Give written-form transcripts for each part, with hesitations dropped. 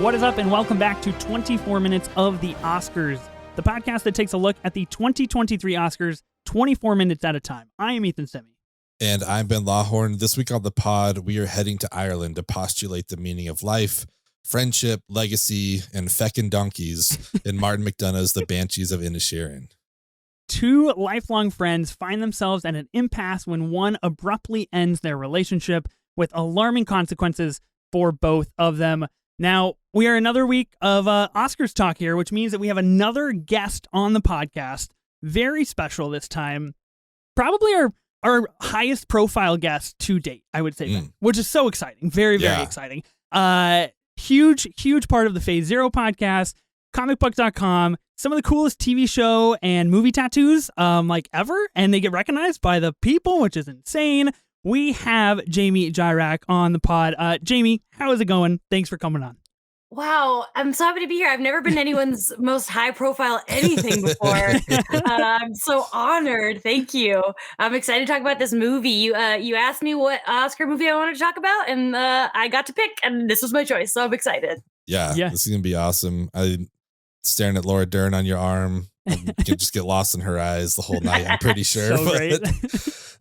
What is up, and welcome back to 24 Minutes of the Oscars, the podcast that takes a look at the 2023 Oscars 24 minutes at a time. I am Ethan Semi. And I'm Ben Lawhorn. This week on the pod, we are heading to Ireland to postulate the meaning of life, friendship, legacy, and feckin' donkeys in Martin McDonagh's The Banshees of Inisherin. Two lifelong friends find themselves at an impasse when one abruptly ends their relationship with alarming consequences for both of them. Now, we are another week of Oscars talk here, which means that we have another guest on the podcast. Very special this time. Probably our highest profile guest to date, I would say, which is so exciting. Very, very exciting. Huge part of the Phase Zero podcast, comicbook.com, some of the coolest TV show and movie tattoos ever, and they get recognized by the people, which is insane. We have Jamie Jirak on the pod. Jamie, how is it going? Thanks for coming on. Wow, I'm so happy to be here. I've never been anyone's most high-profile anything before. I'm so honored. Thank you. I'm excited to talk about this movie. You asked me what Oscar movie I wanted to talk about, and I got to pick, and this was my choice, so I'm excited. Yeah. This is going to be awesome. I'm staring at Laura Dern on your arm. You can just get lost in her eyes the whole night, I'm pretty sure. So great.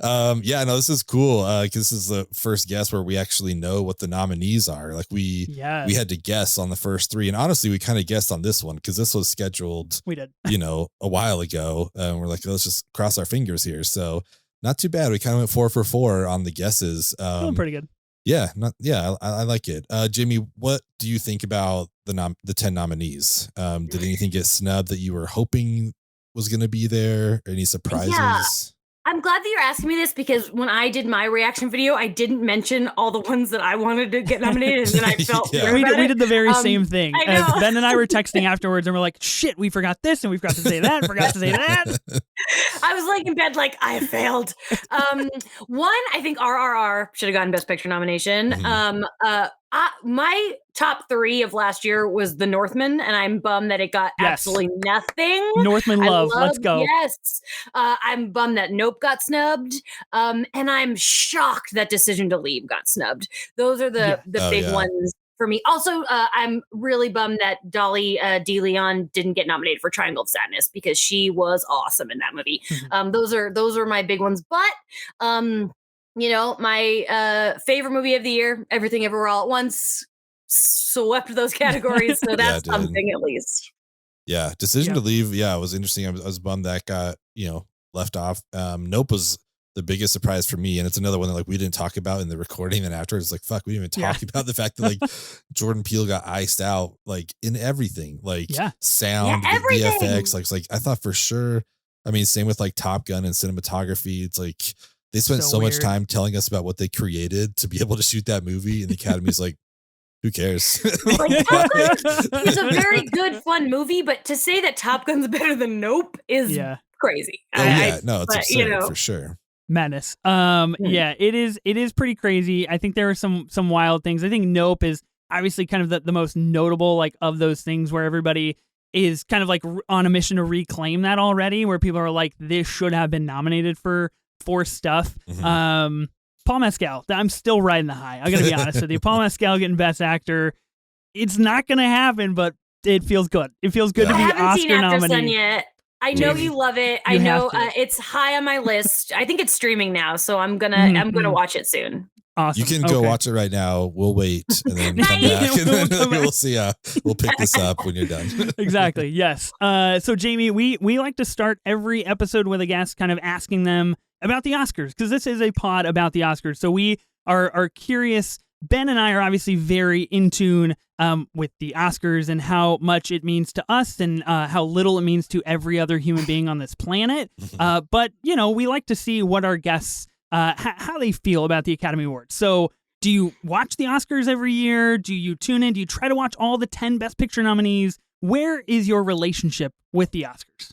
This is cool because this is the first guess where we actually know what the nominees are. Like we had to guess on the first three, and honestly we kind of guessed on this one because this was scheduled a while ago, and we're like, let's just cross our fingers here. So not too bad. We kind of went 4 for 4 on the guesses. Feeling pretty good. I like it. Jamie, what do you think about the 10 nominees? Did anything get snubbed that you were hoping was going to be there? Any surprises? Yeah. I'm glad that you're asking me this because when I did my reaction video, I didn't mention all the ones that I wanted to get nominated, and then I felt we did the very same thing. Ben and I were texting afterwards, and we're like, "Shit, we forgot this, and we forgot to say that, forgot to say that." I was like in bed, like I failed. One, I think RRR should have gotten Best Picture nomination. My top 3 of last year was The Northman, and I'm bummed that it got absolutely nothing. Northman love, let's go. Yes. I'm bummed that Nope got snubbed. And I'm shocked that Decision to Leave got snubbed. Those are the big ones for me. Also, I'm really bummed that Dolly DeLeon didn't get nominated for Triangle of Sadness because she was awesome in that movie. Those are my big ones. But my favorite movie of the year, Everything Everywhere All at Once, swept those categories. So that's something at least. Yeah. Decision to Leave. Yeah. It was interesting. I was bummed that got, left off. Nope was the biggest surprise for me. And it's another one that we didn't talk about in the recording. And afterwards, we didn't even talk about the fact that Jordan Peele got iced out, in everything, sound, VFX. I thought for sure, same with Top Gun and cinematography. It's they spent so much time telling us about what they created to be able to shoot that movie, and the Academy's like, who cares? Top Gun is a very good, fun movie, but to say that Top Gun's better than Nope is crazy. It's absurd for sure. Madness. It is pretty crazy. I think there are some wild things. I think Nope is obviously kind of the most notable of those things where everybody is kind of on a mission to reclaim that already, where people are like, this should have been nominated for stuff. Paul Mescal, I'm still riding the high. I gotta be honest with you. Paul Mescal getting Best Actor, it's not gonna happen, but it feels good. It feels good to be Oscar nominated. Yet. I know you love it. I know it's high on my list. I think it's streaming now, so I'm gonna watch it soon. Awesome. You can go watch it right now. We'll wait and then come back, and then we'll see. We'll pick this up when you're done. Exactly. Yes. So Jamie, we like to start every episode with a guest, kind of asking them about the Oscars, because this is a pod about the Oscars. So we are curious. Ben and I are obviously very in tune with the Oscars and how much it means to us and how little it means to every other human being on this planet. But we like to see what our guests how they feel about the Academy Awards. So do you watch the Oscars every year? Do you tune in? Do you try to watch all the 10 Best Picture nominees? Where is your relationship with the Oscars?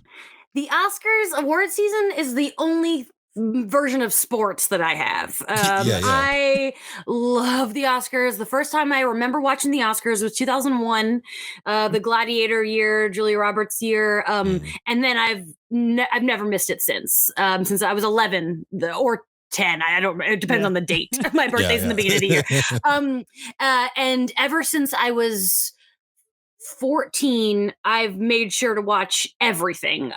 The Oscars award season is the only version of sports that I have. I love the Oscars. The first time I remember watching the Oscars was 2001, the Gladiator year, Julia Roberts year. And then I've never missed it since I was 11 or 10. I don't, it depends on the date. My birthday's in the beginning of the year. And ever since I was 14, I've made sure to watch everything.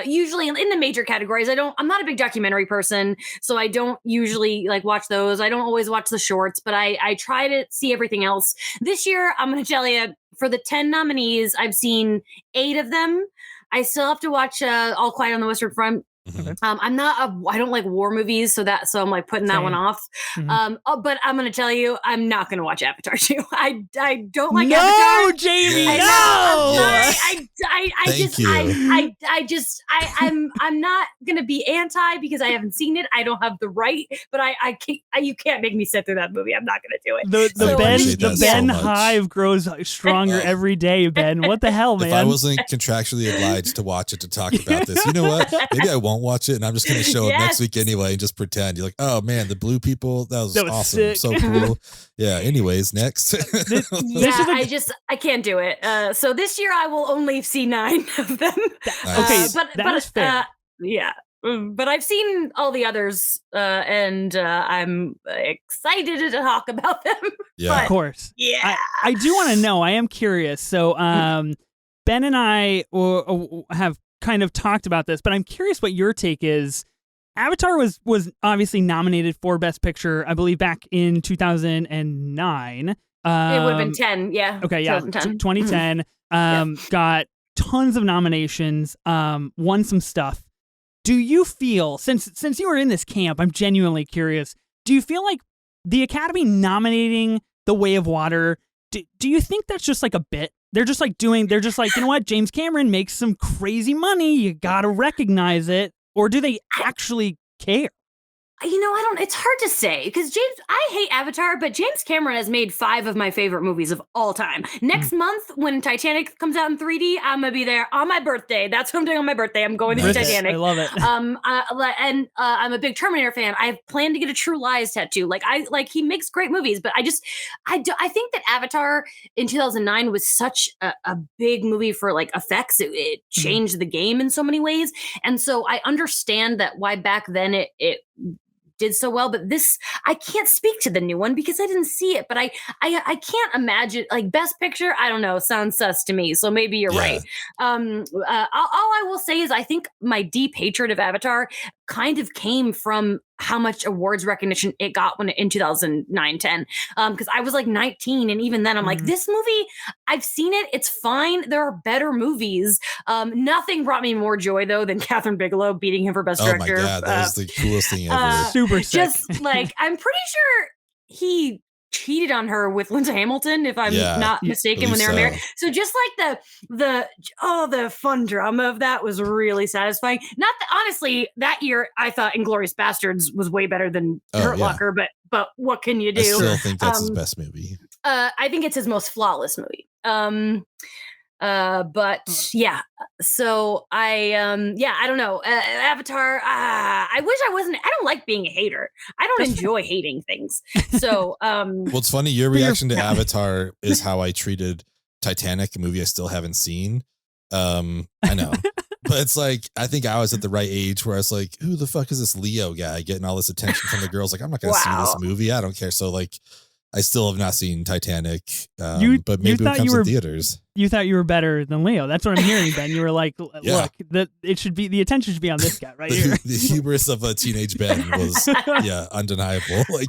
Usually in the major categories, I'm not a big documentary person, so I don't usually like watch those. I don't always watch the shorts, but I try to see everything else. This year, I'm going to tell you, for the 10 nominees, I've seen 8 of them. I still have to watch All Quiet on the Western Front. Okay. I don't like war movies, so I'm like putting that one off. But I'm gonna tell you, I'm not gonna watch Avatar 2. I don't like Avatar. No, Jamie, Yes. I'm not gonna be anti because I haven't seen it. I don't have the right, but you can't make me sit through that movie. I'm not gonna do it. The Ben hive grows stronger every day, Ben. What the hell, man? If I wasn't contractually obliged to watch it to talk about this, you know what? Maybe I won't watch it, and I'm just going to show up next week anyway and just pretend. You're like, oh man, the blue people, that was awesome, sick. so cool. Yeah. Anyways, next. I can't do it. So this year I will only see 9 of them. Okay, that is fair. But I've seen all the others, and I'm excited to talk about them. Yeah, but, of course. Yeah, I do want to know. I am curious. So, Ben and I have kind of talked about this, but I'm curious what your take is. Avatar was obviously nominated for Best Picture, I believe, back in 2009. It would have been 10, yeah. Okay, yeah, 2010. Got tons of nominations, won some stuff. Do you feel, since you were in this camp, I'm genuinely curious, do you feel like the Academy nominating The Way of Water, do you think that's just like a bit? They're just like, you know what, James Cameron makes some crazy money, you gotta recognize it, or do they actually care? It's hard to say because I hate Avatar, but James Cameron has made 5 of my favorite movies of all time. Next month, when Titanic comes out in 3D, I'm going to be there on my birthday. That's what I'm doing on my birthday. I'm going to see Titanic. I love it. And I'm a big Terminator fan. I plan to get a True Lies tattoo. He makes great movies, but I think that Avatar in 2009 was such a big movie for like effects. It changed the game in so many ways. And so I understand that why back then it did so well, but this, I can't speak to the new one because I didn't see it, but I can't imagine, like, Best Picture, I don't know, sounds sus to me, so maybe you're right. All I will say is I think my deep hatred of Avatar kind of came from how much awards recognition it got when in 2009-10, because I was like 19, and even then I'm like, this movie, I've seen it, it's fine, there are better movies. Nothing brought me more joy though than Catherine Bigelow beating him for Best Director. Oh my god, that was the coolest thing ever. Super sick. Just like, I'm pretty sure he cheated on her with Linda Hamilton, if I'm not mistaken, when they were married. So just like the fun drama of that was really satisfying. Not that, honestly, that year I thought Inglourious Bastards was way better than Hurt Locker, but what can you do? I still think that's his best movie. I think it's his most flawless movie. But yeah, so I don't know. Avatar, I wish I wasn't, I don't like being a hater. I don't enjoy hating things. So, well, it's funny. Your reaction to Avatar is how I treated Titanic, a movie I still haven't seen. I know, but it's like, I think I was at the right age where I was like, who the fuck is this Leo guy getting all this attention from the girls? Like, I'm not going to see this movie. I don't care. So like, I still have not seen Titanic, but maybe it comes in theaters. You thought you were better than Leo. That's what I'm hearing, Ben. You were like, look, the attention should be on this guy right here. The hubris of a teenage Ben was, undeniable. Like,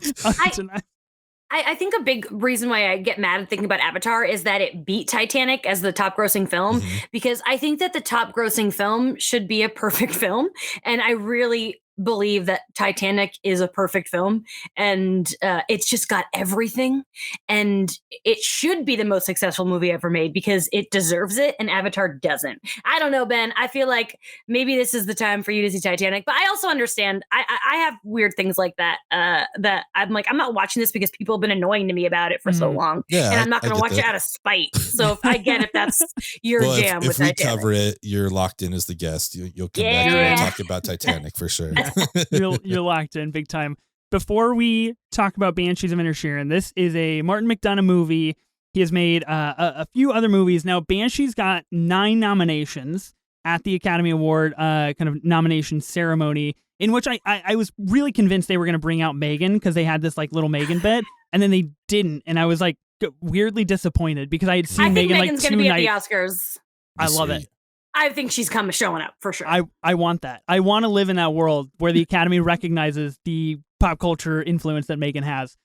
I think a big reason why I get mad at thinking about Avatar is that it beat Titanic as the top grossing film, because I think that the top grossing film should be a perfect film. And I really believe that Titanic is a perfect film, and it's just got everything, and it should be the most successful movie ever made because it deserves it, and Avatar doesn't. I don't know, Ben. I feel like maybe this is the time for you to see Titanic, but I also understand I have weird things like that that I'm like, I'm not watching this because people have been annoying to me about it for so long, and I'm not going to watch it out of spite. So if I get if that's your jam with Titanic. If we cover it, you're locked in as the guest. You'll come back here and talk about Titanic for sure. You're locked in big time. Before we talk about Banshees of Inisherin, this is a Martin McDonagh movie. He has made a few other movies. Now, Banshees got 9 nominations at the Academy Award kind of nomination ceremony, in which I was really convinced they were going to bring out Megan because they had this like little Megan bit, and then they didn't. And I was like, weirdly disappointed because I had seen I think Megan Megan's like going to be nights. at the Oscars. I love it. I think she's showing up for sure. I want that. I want to live in that world where the Academy recognizes the pop culture influence that Megan has.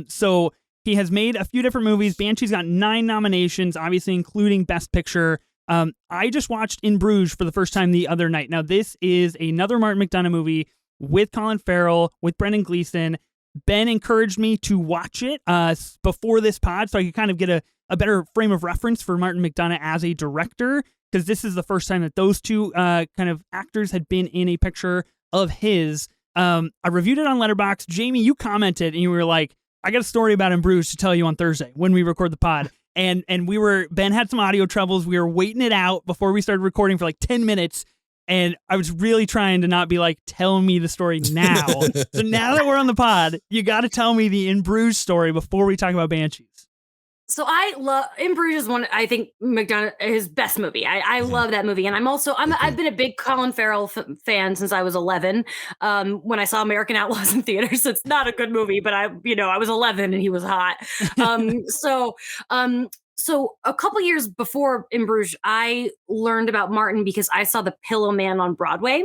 So he has made a few different movies. Banshee's got 9 nominations, obviously including Best Picture. I just watched In Bruges for the first time the other night. Now, this is another Martin McDonagh movie with Colin Farrell, with Brendan Gleeson. Ben encouraged me to watch it before this pod so I could kind of get a better frame of reference for Martin McDonagh as a director, because this is the first time that those two kind of actors had been in a picture of his. I reviewed it on Letterboxd. Jamie, you commented and you were like, I got a story about In Bruges to tell you on Thursday when we record the pod. And Ben had some audio troubles. We were waiting it out before we started recording for like 10 minutes. And I was really trying to not be like, tell me the story now. So now that we're on the pod, you got to tell me the In Bruges story before we talk about Banshees. So I love In Bruges is I think McDonagh, his best movie. I love that movie. And I've been a big Colin Farrell fan since I was 11. When I saw American Outlaws in theaters, so it's not a good movie, but I was 11 and he was hot. So a couple years before In Bruges, I learned about Martin because I saw The Pillow Man on Broadway.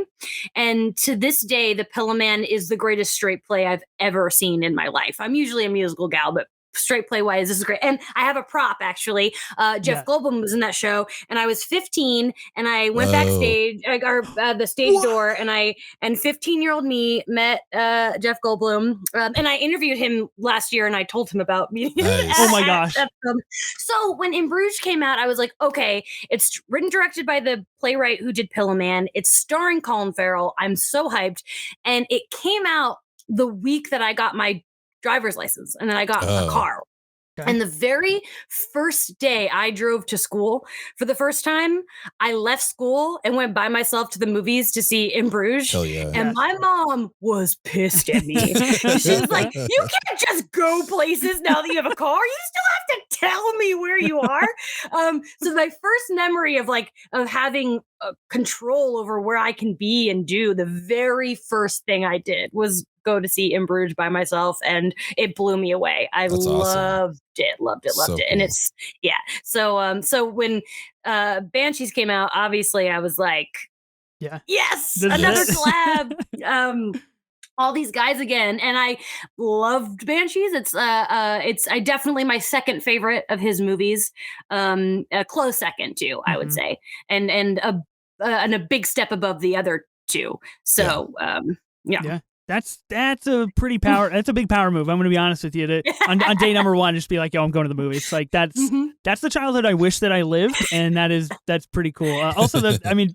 And to this day, The Pillow Man is the greatest straight play I've ever seen in my life. I'm usually a musical gal, but straight play wise, this is great. And I have a prop, actually. Jeff Goldblum was in that show, and I was 15, and I went backstage, the stage door, and 15-year-old me met Jeff Goldblum, and I interviewed him last year, and I told him about meeting him. Nice. Oh my gosh. So when In Bruges came out, I was like, okay, it's written, directed by the playwright who did Pillow Man. It's starring Colin Farrell. I'm so hyped. And it came out the week that I got my driver's license, and then I got a car. Okay. And the very first day I drove to school for the first time, I left school and went by myself to the movies to see In Bruges. Hell yeah. And my mom was pissed at me. She was like, you can't just go places now that you have a car. You still have to tell me where you are. So my first memory of having control over where I can be and do, the very first thing I did was go to see In Bruges by myself, and it blew me away. That's loved it. So it. And it's, yeah. So when Banshees came out, obviously I was like, yes, another collab. All these guys again. And I loved Banshees. It's definitely my second favorite of his movies. A close second too, I would say. And a big step above the other two. So, yeah. That's a pretty that's a big power move. I'm going to be honest with you. On day number 1, just be like, yo, I'm going to the movies. Like that's the childhood I wish that I lived, and that's pretty cool. Also,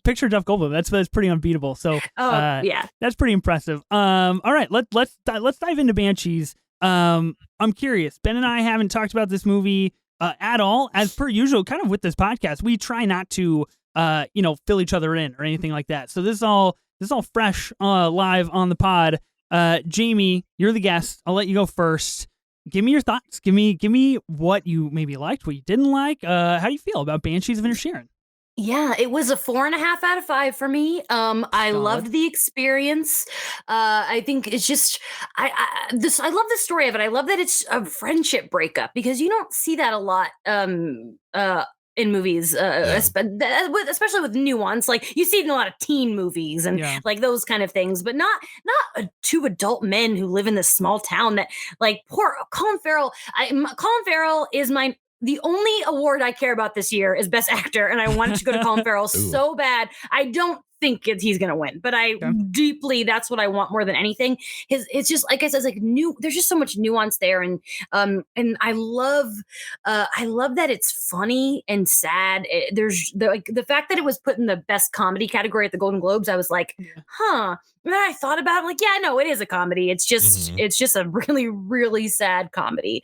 picture Jeff Goldblum. That's pretty unbeatable. So, that's pretty impressive. All right, let's dive into Banshees. I'm curious. Ben and I haven't talked about this movie at all, as per usual. Kind of with this podcast, we try not to fill each other in or anything like that. So this is all fresh, live on the pod. Jamie, you're the guest. I'll let you go first. Give me your thoughts. Give me what you maybe liked, what you didn't like. How do you feel about Banshees of Inisherin? Yeah, it was a 4.5 out of 5 for me. I loved the experience. I think it's just, I love the story of it. I love that it's a friendship breakup, because you don't see that a lot. In movies, especially with nuance, like you see it in a lot of teen movies and like those kind of things, but not two adult men who live in this small town that, like, poor Colin Farrell. Colin Farrell is the only award I care about this year is Best Actor, and I wanted to go to Colin Farrell so bad. I don't think he's going to win, but that's what I want more than anything. It's just, like I said, like there's just so much nuance there. And I love that it's funny and sad. There's the fact that it was put in the best comedy category at the Golden Globes. I was like, huh. And then I thought about it, I'm like, yeah, no, it is a comedy. It's just, it's just a really, really sad comedy.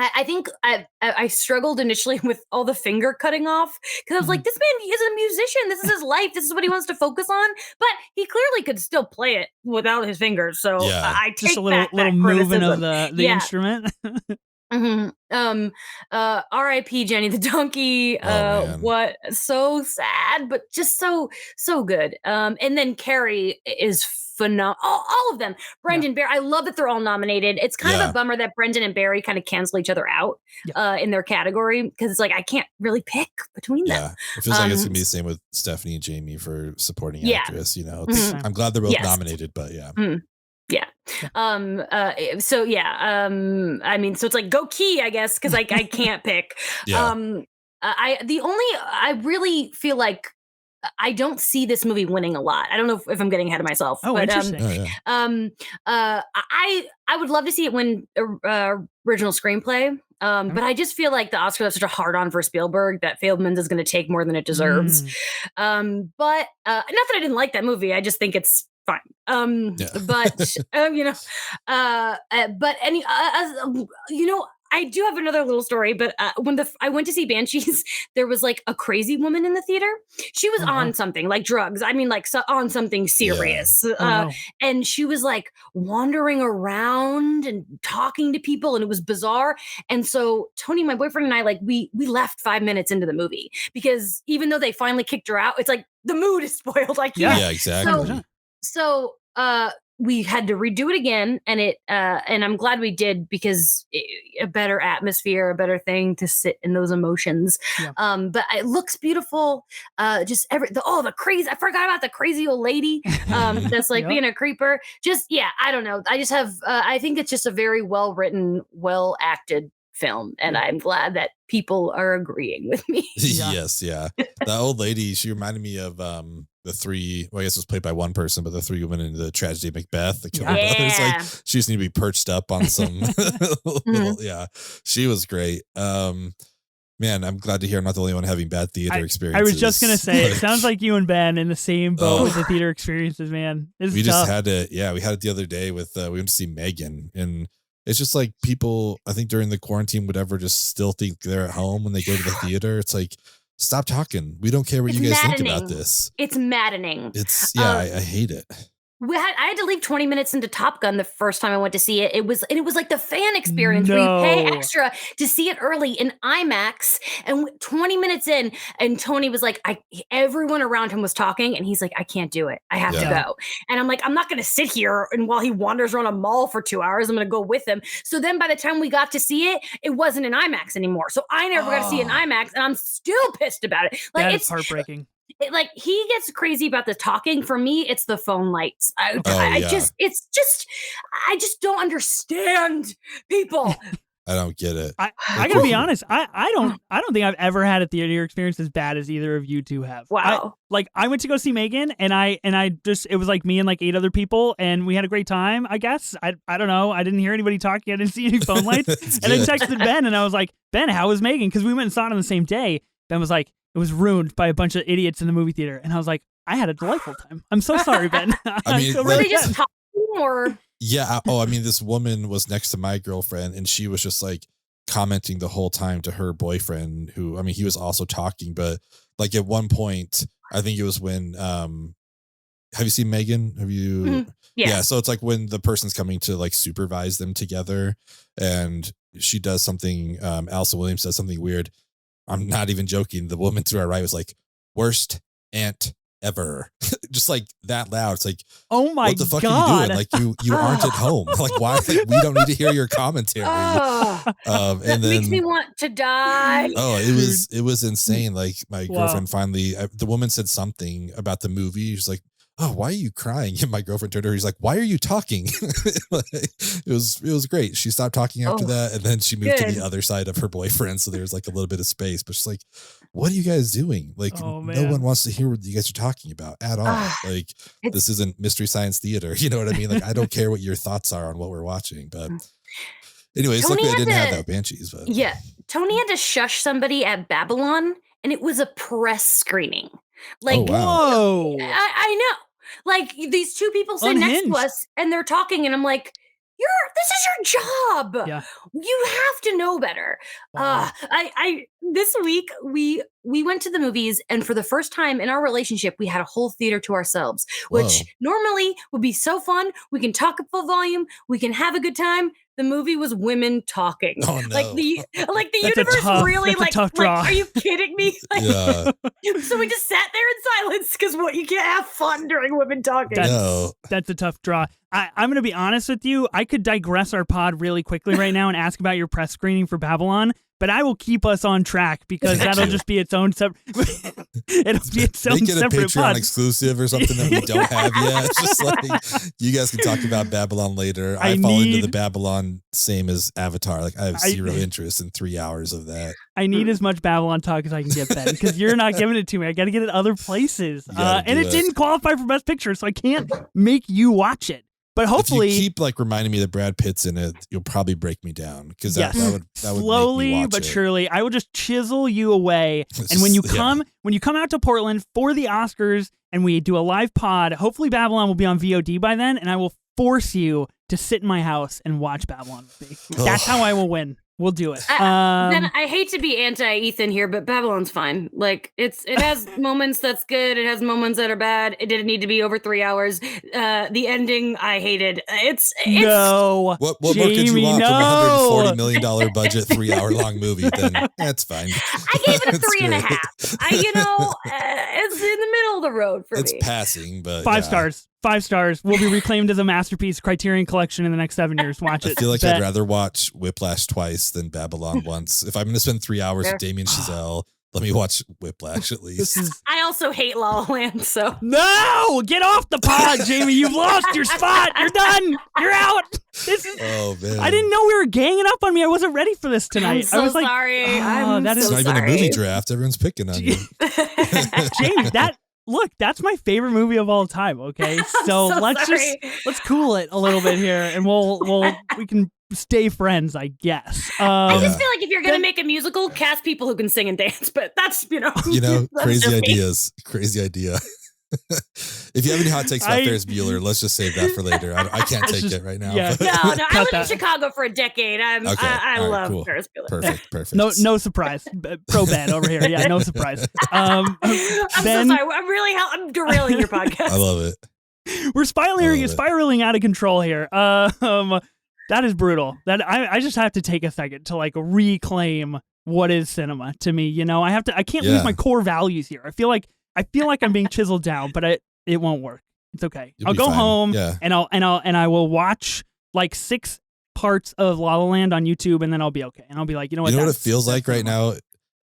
I think I struggled initially with all the finger cutting off, because I was like, this man is a musician. This is his life. This is what he wants to focus on. But he clearly could still play it without his fingers. So I take just a little movement of the instrument. Mm-hmm. R.I.P. Jenny the Donkey. What? So sad, but just so good. And then Carrie is phenomenal. All of them. Brendan, Barry. I love that they're all nominated. It's kind of a bummer that Brendan and Barry kind of cancel each other out in their category, because it's like I can't really pick between them. Yeah, it feels like it's gonna be the same with Stephanie and Jamie for supporting actress. You know, I'm glad they're both nominated, but yeah. Yeah. So yeah. I mean, so it's like go Key, I guess, because I can't pick. I really feel like I don't see this movie winning a lot. I don't know if I'm getting ahead of myself. Oh, but, interesting. I would love to see it win original screenplay. But I just feel like the Oscars have such a hard on for Spielberg that Fabelmans is going to take more than it deserves. But not that I didn't like that movie. I just think it's fine. But I do have another little story, but when I went to see Banshees, there was like a crazy woman in the theater. She was on something like drugs. I mean, like on something serious. And she was like wandering around and talking to people, and it was bizarre. And so Tony, my boyfriend, and I, like, we left 5 minutes into the movie, because even though they finally kicked her out, it's like the mood is spoiled. I can't. Yeah, exactly. So we had to redo it again, and I'm glad we did, because a better atmosphere, a better thing to sit in those emotions. But it looks beautiful. Just the crazy. I forgot about the crazy old lady that's like being a creeper. I don't know. I just have. I think it's just a very well written, well acted film, and I'm glad that people are agreeing with me. Yes, that old lady, she reminded me of the three, well, I guess it was played by one person, but the three women in the tragedy of Macbeth, the Killing Brothers. Like, she just need to be perched up on some she was great. Man, I'm glad to hear I'm not the only one having bad theater experiences. I was just gonna say, it sounds like you and Ben in the same boat with the theater experiences, man. We just had it. Yeah, we had it the other day with we went to see Megan, and it's just like people, I think during the quarantine, whatever, just still think they're at home when they go to the theater. It's like, stop talking. We don't care what you guys think about this. It's maddening. It's I hate it. I had to leave 20 minutes into Top Gun the first time I went to see it. It was like the fan experience where you pay extra to see it early in IMAX. And 20 minutes in, and Tony was like, everyone around him was talking, and he's like, I can't do it. I have to go. And I'm like, I'm not going to sit here, and while he wanders around a mall for 2 hours, I'm going to go with him. So then by the time we got to see it, it wasn't in IMAX anymore. So I never got to see it in IMAX, and I'm still pissed about it. Like, it's heartbreaking. He gets crazy about the talking. For me, it's the phone lights. I just don't understand people. I don't get it. I gotta be honest. I don't think I've ever had a theater experience as bad as either of you two have. Wow. I went to go see Megan, and I just, it was like me and like 8 other people, and we had a great time, I guess. I don't know. I didn't hear anybody talking. I didn't see any phone lights. And I texted Ben, and I was like, Ben, how was Megan? Because we went and saw it on the same day. Ben was like, it was ruined by a bunch of idiots in the movie theater. And I was like, I had a delightful time. I'm so sorry, Ben. I mean, were they just talking, or? Yeah. I mean, this woman was next to my girlfriend, and she was just like commenting the whole time to her boyfriend, who, I mean, he was also talking, but like at one point, I think it was when, have you seen Megan? Have you? Mm-hmm. Yeah. So it's like when the person's coming to like supervise them together, and she does something, Alison Williams does something weird. I'm not even joking. The woman to our right was like, worst aunt ever. Just like that loud. It's like, oh my God. What the fuck are you doing? Like you aren't at home. Like, why? Like, we don't need to hear your commentary. And then makes me want to die. Oh, it was insane. Like my girlfriend finally, the woman said something about the movie. She's like, oh, why are you crying? And my girlfriend turned to her. He's like, why are you talking? It was great. She stopped talking after that. And then she moved to the other side of her boyfriend. So there's like a little bit of space, but she's like, what are you guys doing? Like, no one wants to hear what you guys are talking about at all. Like, this isn't Mystery Science Theater. You know what I mean? Like, I don't care what your thoughts are on what we're watching, but anyways, Tony luckily I didn't have that Banshees. But yeah, Tony had to shush somebody at Babylon, and it was a press screening. Like, whoa. I know. Like, these two people sit next to us, and they're talking, and I'm like, this is your job. Yeah. You have to know better. Wow. This week we we went to the movies, and for the first time in our relationship, we had a whole theater to ourselves, Whoa. which normally would be so fun. We can talk at full volume. We can have a good time. The movie was women talking. Oh, no. Like the That's universe really that's a tough draw. are you kidding me? Like, Yeah. So we just sat there in silence because you can't have fun during women talking. That's a tough draw. I'm going to be honest with you. I could digress our pod really quickly right now and ask about your press screening for Babylon, but I will keep us on track because that'll just be its own separate. It'll be its own Make it a separate Patreon pod. exclusive or something that we don't have yet. It's just like you guys can talk about Babylon later. I fall into the Babylon same as Avatar. Like I have zero interest in 3 hours of that. I need as much Babylon talk as I can get, Ben, because you're not giving it to me. I got to get it other places, and it didn't qualify for Best Picture, so I can't make you watch it. But hopefully, if you keep like reminding me that Brad Pitt's in it, you'll probably break me down because that would slowly make me watch but it. surely, I will just chisel you away. And when you come out to Portland for the Oscars and we do a live pod, hopefully Babylon will be on VOD by then, and I will force you to sit in my house and watch Babylon with me. That's how I will win. We'll do it. Then I hate to be anti-Ethan here, but Babylon's fine. Like it has moments that's good. It has moments that are bad. It didn't need to be over 3 hours. The ending I hated. It's no. What more could you want from a $140 million budget 3 hour long movie? Then that's fine. I gave it a 3.5. It's in the middle of the road for me. It's passing, but 5 stars. 5 stars. Will be reclaimed as a masterpiece Criterion Collection in the next 7 years. Watch it. I feel like I'd rather watch Whiplash twice than Babylon once. If I'm going to spend 3 hours with Damien Chazelle, let me watch Whiplash at least. I also hate La La Land, so. No! Get off the pod, Jamie. You've lost your spot. You're done. You're out. Oh, man. I didn't know we were ganging up on me. I wasn't ready for this tonight. I'm so I was like, sorry. It's not even a movie draft. Everyone's picking on you. Jamie, that's my favorite movie of all time. Okay, so let's cool it a little bit here, and we can stay friends, I guess. I just feel like if you're gonna make a musical, cast people who can sing and dance. But that's crazy idea. If you have any hot takes about Ferris Bueller, let's just save that for later. I can't take it right now. Yeah. No, I lived in Chicago for a decade. I love Ferris Bueller. Perfect. No surprise. Pro Ben over here. Yeah, no surprise. I'm so sorry. I'm derailing your podcast. I love it. We're spiraling out of control here. That is brutal. That I just have to take a second to like reclaim what is cinema to me. You know, I can't lose my core values here. I feel like I'm being chiseled down, but it won't work. It's okay. I'll go home and I will watch like 6 parts of La La Land on YouTube, and then I'll be okay. And I'll be like, you know what it feels like right now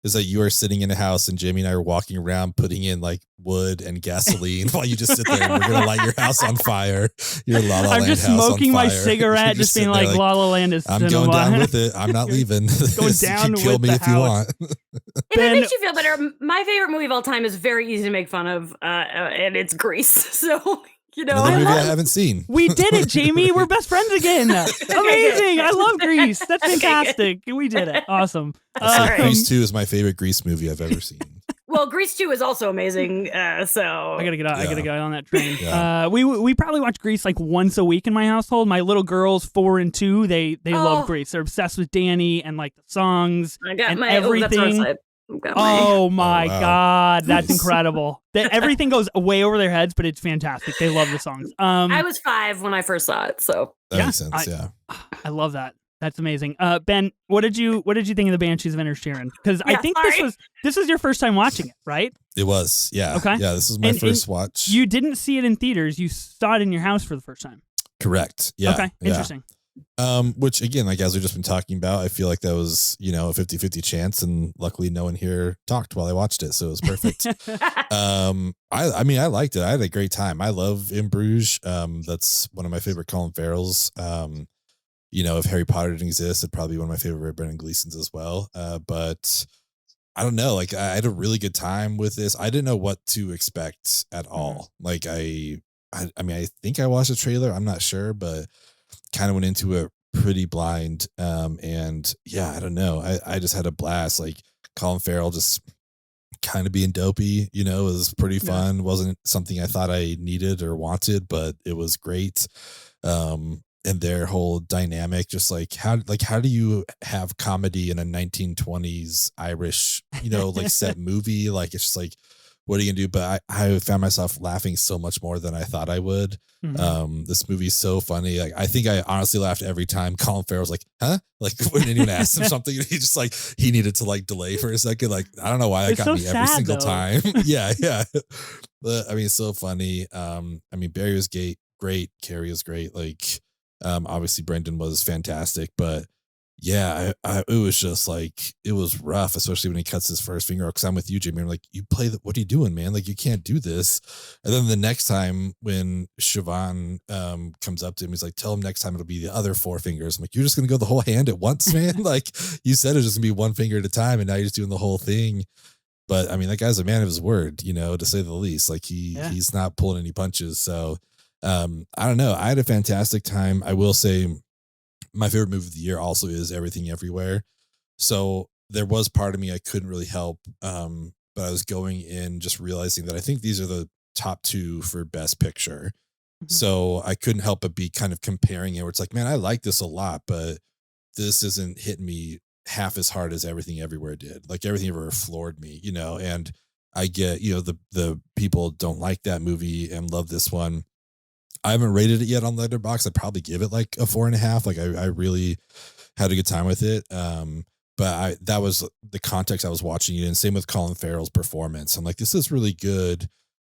is that you are sitting in a house and Jamie and I are walking around putting in like wood and gasoline while you just sit there and we're going to light your house on fire. Your La La Land I'm just house smoking on fire. my cigarette, just being like, La La Land is I'm cinema. going down with it. I'm not leaving. Going down you can kill me if you want. If it makes you feel better, my favorite movie of all time is very easy to make fun of, and it's Grease. So... Another movie I haven't seen. We did it, Jamie. We're best friends again. Amazing. I love Grease. That's fantastic. We did it. Awesome. Grease 2 is my favorite Grease movie I've ever seen. Well, Grease 2 is also amazing. So I gotta get out. I gotta get on that train. Yeah. We probably watch Grease like once a week in my household. My little girls, 4 and 2, they love Grease. They're obsessed with Danny and like the songs and everything. Oh my God, that's incredible. Everything goes way over their heads, but it's fantastic. They love the songs. I was 5 when I first saw it, so that makes sense. I love that. That's amazing. Ben, what did you think of the Banshees of Inisherin? Because I think this was your first time watching it, right? It was, yeah. Okay. Yeah, this was my first watch. You didn't see it in theaters. You saw it in your house for the first time. Correct. Yeah. Okay. Interesting. Which again, like as we've just been talking about, I feel like that was, a 50-50 chance, and luckily no one here talked while I watched it, so it was perfect. I mean, I liked it. I had a great time. I love In Bruges. That's one of my favorite Colin Farrell's. If Harry Potter didn't exist, it'd probably be one of my favorite Brendan Gleeson's as well. But I don't know, like I had a really good time with this. I didn't know what to expect at all. Like I mean, I think I watched the trailer. I'm not sure, but kind of went into it pretty blind. And yeah, I don't know. I just had a blast. Like Colin Farrell just kind of being dopey, it was pretty fun. Wasn't something I thought I needed or wanted, but it was great. and their whole dynamic, just like how do you have comedy in a 1920s Irish, like set movie? Like, it's just like, what are you gonna do? But I found myself laughing so much more than I thought I would. This movie's so funny. Like, I think I honestly laughed every time Colin Farrell's like, huh? Like, when anyone asked him something, he just like, he needed to like delay for a second. Like, I don't know why that got me every single time. Yeah. But I mean, so funny. I mean, Barry was great. Carrie was great. Like, obviously Brendan was fantastic, but yeah, it was just like, it was rough, especially when he cuts his first finger. Because I'm with you, Jamie. I'm like, you play what are you doing, man? Like, you can't do this. And then the next time when Siobhan comes up to him, he's like, tell him next time it'll be the other 4 fingers. I'm like, you're just gonna go the whole hand at once, man? Like, you said it's just gonna be 1 finger at a time, and now you're just doing the whole thing. But I mean, that guy's a man of his word, to say the least. Like, he's not pulling any punches. So I don't know. I had a fantastic time. I will say, my favorite movie of the year also is Everything Everywhere. So there was part of me I couldn't really help, but I was going in just realizing that I think these are the top 2 for Best Picture. So I couldn't help but be kind of comparing it, where it's like, man, I like this a lot, but this isn't hitting me half as hard as Everything Everywhere did. Like, Everything Everywhere floored me, and I get, the people don't like that movie and love this one. I haven't rated it yet on Letterboxd. I'd probably give it like a 4.5. Like, I really had a good time with it. But that was the context I was watching it in. Same with Colin Farrell's performance. I'm like, this is really good.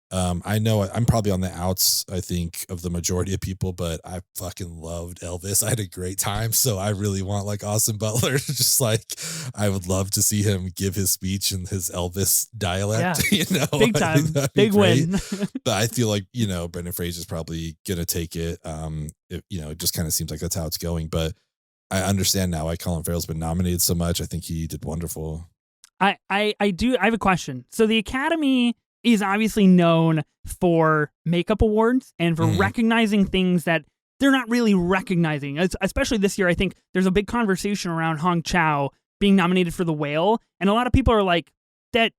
I know I'm probably on the outs, I think, of the majority of people, but I fucking loved Elvis. I had a great time. So I really want like Austin Butler to just like, I would love to see him give his speech in his Elvis dialect, big time, big win. But I feel like, Brendan Fraser's probably going to take it. It just kind of seems like that's how it's going, but I understand now why Colin Farrell's been nominated so much. I think he did wonderful. I have a question. So the Academy is obviously known for makeup awards and for recognizing things that they're not really recognizing. Especially this year, I think there's a big conversation around Hong Chow being nominated for The Whale, and a lot of people are like, that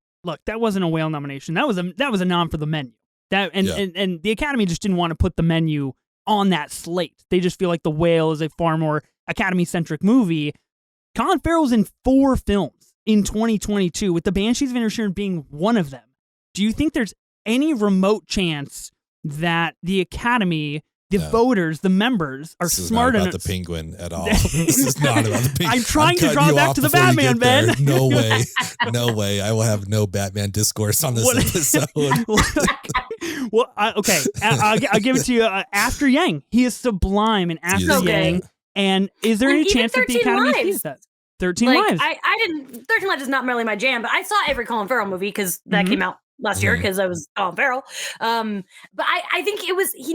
wasn't a Whale nomination. That was a nom for The Menu. And the Academy just didn't want to put The Menu on that slate. They just feel like The Whale is a far more Academy-centric movie. Colin Farrell's in 4 films in 2022, with The Banshees of Inisherin being one of them. Do you think there's any remote chance that the Academy, the voters, the members are smart enough? This is not about the Penguin at all. This is not about the Penguin. I'm trying to draw back to the Batman, Ben. No way. No way. I will have no Batman discourse on this episode. Well, okay. I'll give it to you. After Yang, he is sublime in After Yang. And is there any chance that the Academy sees that? 13 Lives. I didn't. 13 Lives is not really my jam, but I saw every Colin Farrell movie because that came out last year because I was Colin Farrell. But I think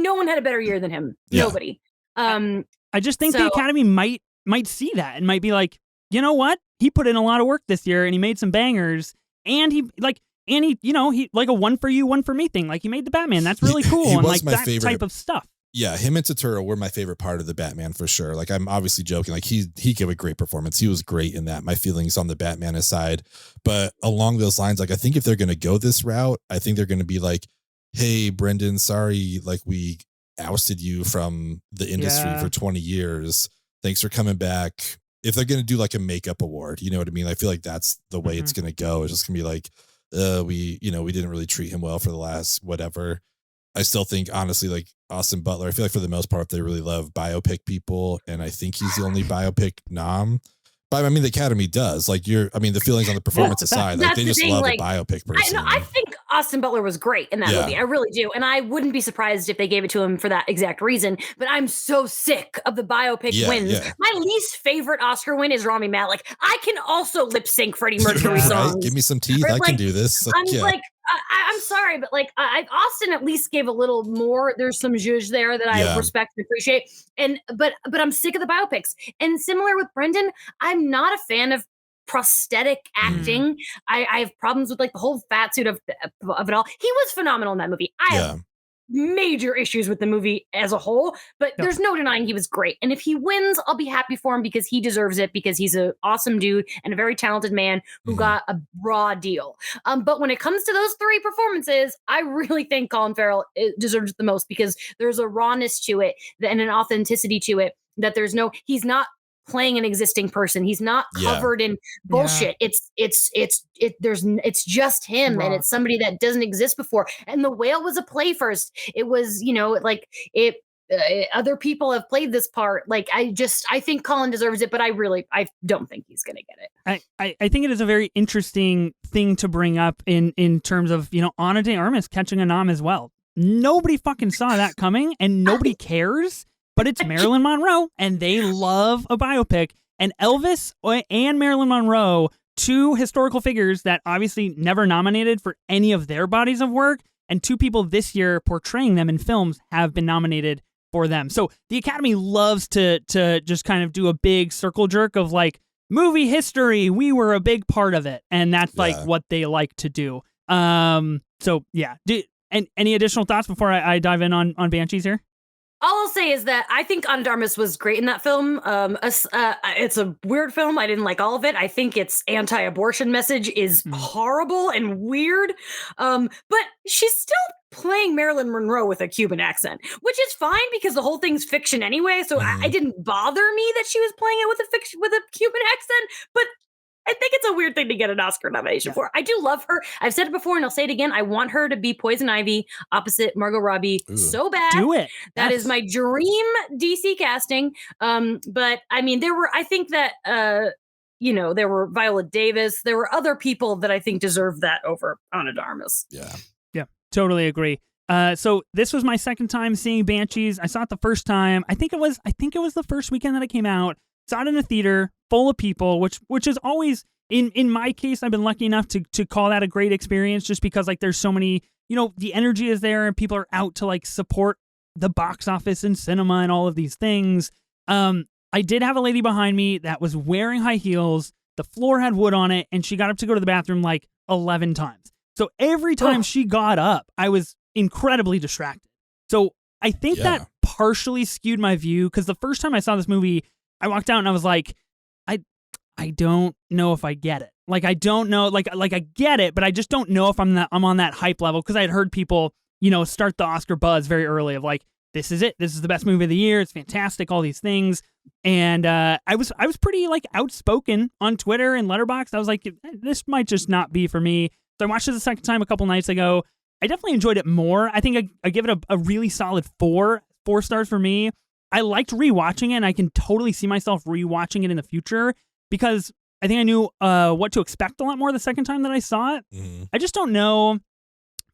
no one had a better year than him. Yeah. Nobody. I just think the Academy might see that and might be like, you know what? He put in a lot of work this year and he made some bangers, and he like a one for you, one for me thing. Like, he made the Batman. That's really cool. He and was like my that favorite type of stuff. Yeah, him and Turturro were my favorite part of the Batman for sure. Like, I'm obviously joking. Like, he gave a great performance. He was great in that. My feelings on the Batman aside. But along those lines, like, I think if they're going to go this route, I think they're going to be like, hey, Brendan, sorry, like, we ousted you from the industry for 20 years. Thanks for coming back. If they're going to do like a makeup award, you know what I mean? I feel like that's the way it's going to go. It's just going to be like, we didn't really treat him well for the last whatever. I still think, honestly, like, Austin Butler, I feel like for the most part, they really love biopic people, and I think he's the only biopic nom. But I mean, the Academy does. Like, the feelings on the performance aside, like, they just love a biopic person. I think Austin Butler was great in that movie. I really do. And I wouldn't be surprised if they gave it to him for that exact reason. But I'm so sick of the biopic wins. Yeah. My least favorite Oscar win is Rami Malek. I can also lip sync Freddie Mercury songs. Right? Give me some teeth. I can do this. I'm sorry, but like, Austin at least gave a little more. There's some zhuzh there that I respect and appreciate. But I'm sick of the biopics. And similar with Brendan, I'm not a fan of prosthetic acting. I have problems with like the whole fat suit of it all. He was phenomenal in that movie. major issues with the movie as a whole, but there's no denying he was great. And if he wins, I'll be happy for him because he deserves it, because he's an awesome dude and a very talented man who got a raw deal. But when it comes to those three performances, I really think Colin Farrell deserves it the most, because there's a rawness to it and an authenticity to it that he's not playing an existing person. He's not covered in bullshit. It's just him, and it's somebody that doesn't exist before. And The Whale was a play first. It was, other people have played this part. Like, I think Colin deserves it, but I don't think he's going to get it. I think it is a very interesting thing to bring up in terms of, Ana de Armas catching a nom as well. Nobody fucking saw that coming, and nobody cares. But it's Marilyn Monroe, and they love a biopic. And Elvis and Marilyn Monroe, two historical figures that obviously never nominated for any of their bodies of work, and two people this year portraying them in films have been nominated for them. So the Academy loves to just kind of do a big circle jerk of like, movie history, we were a big part of it. And that's like what they like to do. So yeah. And any additional thoughts before I dive in on Banshees here? All I'll say is that I think Ana de Armas was great in that film. It's a weird film. I didn't like all of it. I think its anti-abortion message is horrible and weird. But she's still playing Marilyn Monroe with a Cuban accent, which is fine because the whole thing's fiction anyway. So I didn't bother me that she was playing it with a Cuban accent. But I think it's a weird thing to get an Oscar nomination for. I do love her. I've said it before and I'll say it again. I want her to be Poison Ivy opposite Margot Robbie so bad. Do it. That is my dream DC casting. But I mean, there were Viola Davis. There were other people that I think deserve that over Ana de Armas. Yeah, totally agree. So this was my second time seeing Banshees. I saw it the first time. I think it was the first weekend that it came out. Saw it in a theater full of people, which is always, in my case, I've been lucky enough to call that a great experience, just because like there's so many, the energy is there and people are out to like support the box office and cinema and all of these things. I did have a lady behind me that was wearing high heels. The floor had wood on it, and she got up to go to the bathroom like 11 times. So every time she got up, I was incredibly distracted. So I think that partially skewed my view, because the first time I saw this movie, I walked out and I was like, I don't know if I get it. Like, I don't know, like I get it, but I just don't know if I'm on that hype level, because I had heard people, start the Oscar buzz very early of like, this is it. This is the best movie of the year. It's fantastic. All these things. And I was pretty like outspoken on Twitter and Letterboxd. I was like, this might just not be for me. So I watched it the second time a couple nights ago. I definitely enjoyed it more. I think I give it a really solid 4 stars for me. I liked rewatching it, and I can totally see myself rewatching it in the future, because I think I knew what to expect a lot more the second time that I saw it. I just don't know,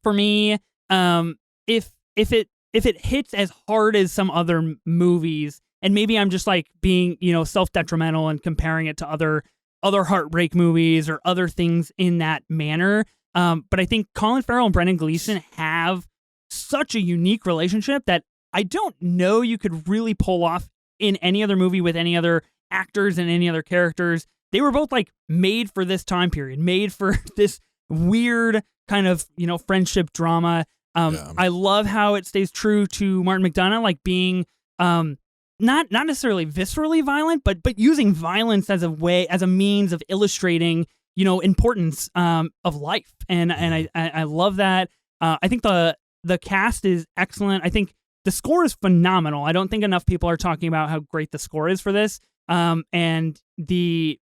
for me, if it hits as hard as some other movies, and maybe I'm just like being self-detrimental and comparing it to other heartbreak movies or other things in that manner. But I think Colin Farrell and Brendan Gleeson have such a unique relationship that I don't know you could really pull off in any other movie with any other actors and any other characters. They were both like made for this time period, made for this weird kind of, friendship drama. I love how it stays true to Martin McDonagh, like being not necessarily viscerally violent, but using violence as a means of illustrating, importance of life. And I love that. I think the cast is excellent. I think the score is phenomenal. I don't think enough people are talking about how great the score is for this. And the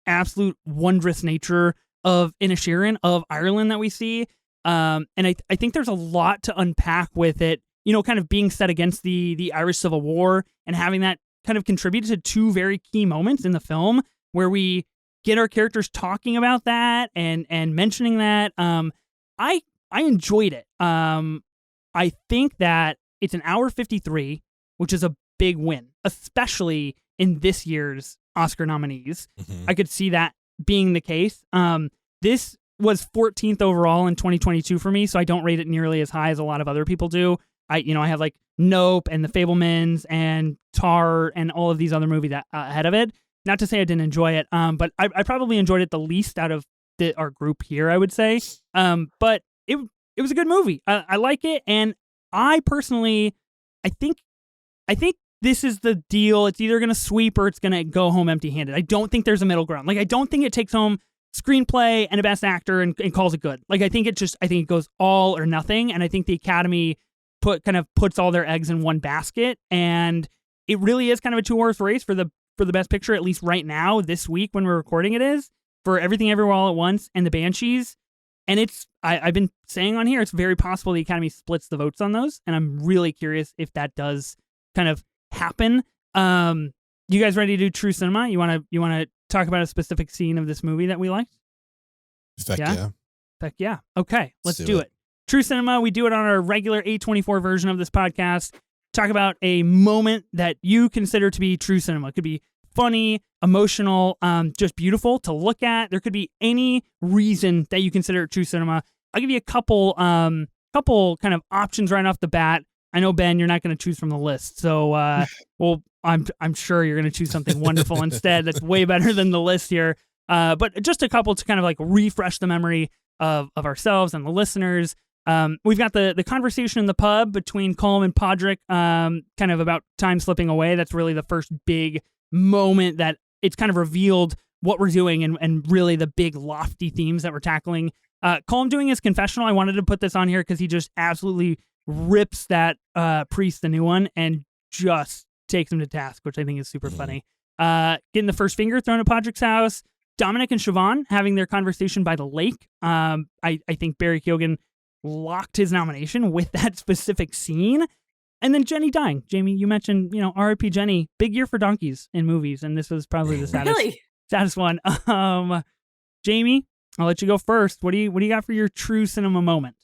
absolute wondrous nature of Inisherin, of Ireland, that we see. And I think there's a lot to unpack with it, kind of being set against the Irish Civil War, and having that kind of contribute to two very key moments in the film where we get our characters talking about that and mentioning that. I enjoyed it. I think that it's an hour 53, which is a big win, especially in this year's Oscar nominees. I could see that being the case. This was 14th overall in 2022 for me, so I don't rate it nearly as high as a lot of other people do. I have like Nope and The Fabelmans and Tar and all of these other movies ahead of it. Not to say I didn't enjoy it, but I probably enjoyed it the least out of our group here, I would say. But it was a good movie. I like it, and I personally, I think this is the deal. It's either going to sweep or it's going to go home empty-handed. I don't think there's a middle ground. Like, I don't think it takes home screenplay and a best actor and calls it good. Like, I think it goes all or nothing. And I think the Academy puts all their eggs in one basket. And it really is kind of a two-horse race for the best picture, at least right now, this week when we're recording it is, for Everything Everywhere All at Once and the Banshees. And I've been saying on here, it's very possible the Academy splits the votes on those. And I'm really curious if that does kind of happen. You guys ready to do True Cinema? You want to talk about a specific scene of this movie that we liked? Heck yeah. Okay, let's do it. True Cinema, we do it on our regular A24 version of this podcast. Talk about a moment that you consider to be true cinema. It could be funny, emotional, just beautiful to look at. There could be any reason that you consider it true cinema. I'll give you a couple kind of options right off the bat. I know, Ben, you're not going to choose from the list. So, well, I'm sure you're going to choose something wonderful instead. That's way better than the list here. But just a couple to kind of like refresh the memory of ourselves and the listeners. We've got the conversation in the pub between Colm and Podrick, kind of about time slipping away. That's really the first big moment that it's kind of revealed what we're doing and really the big lofty themes that we're tackling. Colm doing his confessional. I wanted to put this on here because he just absolutely rips that priest, the new one, and just takes him to task, which I think is super funny. Getting the first finger thrown at Podrick's house. Dominic and Siobhan having their conversation by the lake. I think Barry Keoghan locked his nomination with that specific scene. And then Jenny dying. Jamie, you mentioned, R.I.P. Jenny, big year for donkeys in movies, and this was probably the saddest one. Jamie, I'll let you go first. What do you got for your true cinema moment?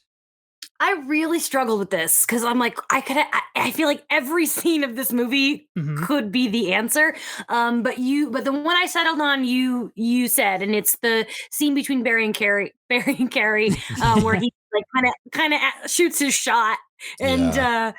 I really struggled with this because I'm like, I feel like every scene of this movie could be the answer. But the one I settled on, you said, and it's the scene between Barry and Carrie, where he like kind of shoots his shot, and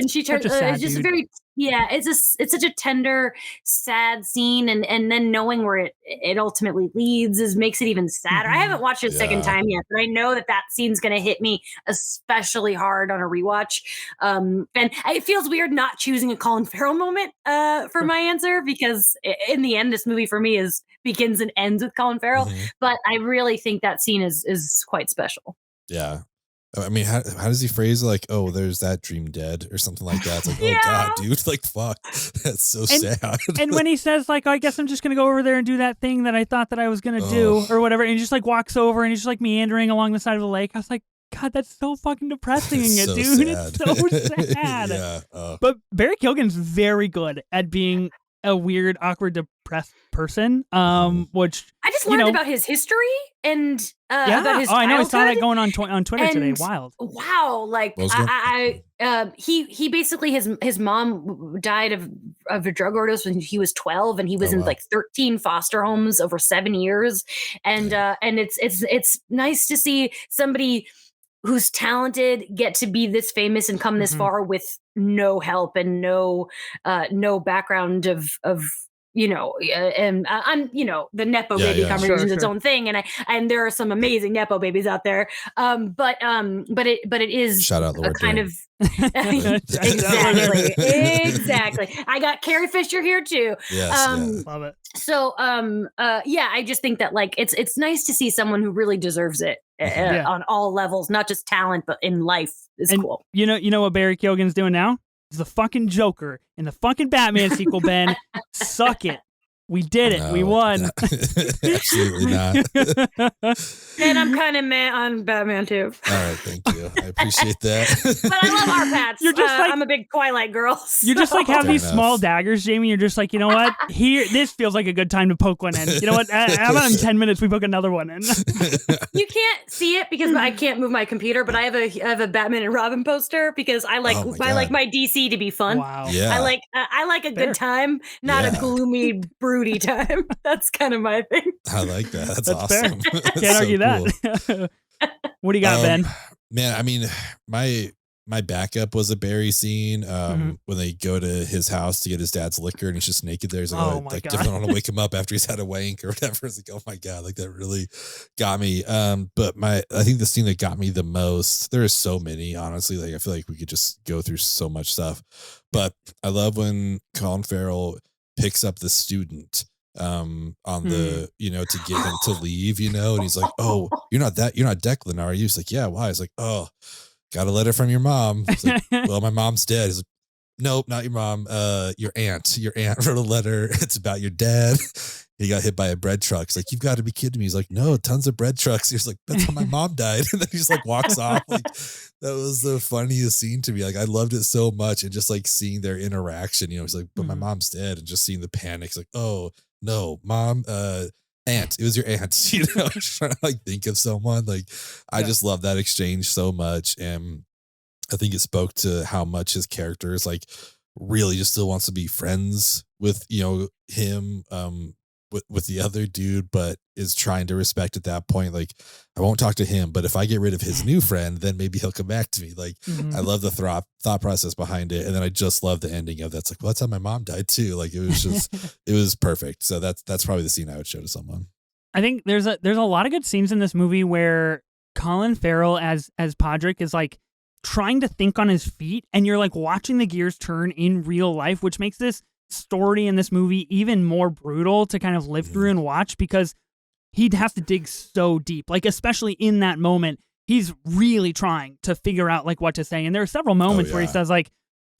she turns. It's just very. Yeah, it's such a tender, sad scene, and then knowing where it ultimately leads makes it even sadder. I haven't watched it a second time yet, but I know that scene's going to hit me especially hard on a rewatch. And it feels weird not choosing a Colin Farrell moment for my answer, because in the end, this movie for me begins and ends with Colin Farrell. But I really think that scene is quite special. Yeah. I mean, how does he phrase it? Like, oh, there's that dream dead or something like that? It's like, oh God, dude, like, fuck, that's so sad. And when he says like, I guess I'm just gonna go over there and do that thing that I thought that I was gonna do or whatever, and he just like walks over and he's just like meandering along the side of the lake. I was like, God, that's so fucking depressing, dude. Sad. It's so sad. But Barry Keoghan's very good at being a weird, awkward, depressed person. Which I just learned about his history and about his childhood. I know, I saw that going on Twitter today. Wild. Wow, like he basically his mom died of a drug overdose when he was 12, and he was in like 13 foster homes over 7 years, and it's nice to see somebody who's talented get to be this famous and come this far with no help and no background of and I'm the nepo baby conversation is its own thing, and there are some amazing nepo babies out there, but it is shout out Lord kind Dane. of exactly. I got Carrie Fisher here too. Yes, love it. So I just think that like it's nice to see someone who really deserves it on all levels, not just talent but in life is cool. You know what Barry Keoghan's doing now? He's the fucking Joker in the fucking Batman sequel, Ben. Suck it. We did it. We won. Absolutely not. And I'm kind of mad on Batman too. All right, thank you. I appreciate that. But I love our Pats. You're just like, I'm a big Twilight girl. So. You just like have these small daggers, Jamie. You're just like, you know what? This feels like a good time to poke one in. You know what? How about in 10 minutes we poke another one in? You can't see it because I can't move my computer, but I have a Batman and Robin poster because I like my DC to be fun. Wow. Yeah. I like a good time, not a gloomy, broody time. That's kind of my thing. I like that. That's awesome. Can't argue that. What do you got, Ben? Man, I mean, my my backup was a Barry scene when they go to his house to get his dad's liquor and he's just naked there. He's like, oh my God. Definitely want to wake him up after he's had a wank or whatever. It's like, oh my God, like that really got me. But I think the scene that got me the most, there are so many, honestly, like I feel like we could just go through so much stuff, but I love when Colin Farrell picks up the student on the, to get him to leave, and he's like, oh, you're not Declan, are you? He's like, yeah, why? He's like, oh, got a letter from your mom. He's like, well, my mom's dead. He's like, nope, not your mom. Your aunt wrote a letter. It's about your dad. He got hit by a bread truck. He's like, you've got to be kidding me. He's like, no, tons of bread trucks. He's like, that's how my mom died. And then he just like walks off. Like that was the funniest scene to me. Like I loved it so much. And just like seeing their interaction, he's like, but my mom's dead. And just seeing the panic. It's like, oh no, mom, aunt, it was your aunt, trying to like think of someone. Like I just love that exchange so much. And I think it spoke to how much his character is like really just still wants to be friends with, him, with the other dude, but is trying to respect at that point. Like I won't talk to him, but if I get rid of his new friend, then maybe he'll come back to me. Like I love the thought process behind it. And then I just love the ending of that's like, well, that's how my mom died too. Like it was just, it was perfect. So that's probably the scene I would show to someone. I think there's a lot of good scenes in this movie where Colin Farrell as Podrick is like trying to think on his feet, and you're like watching the gears turn in real life, which makes this story in this movie even more brutal to kind of live through and watch, because he'd have to dig so deep, like especially in that moment, he's really trying to figure out like what to say. And there are several moments where he says like,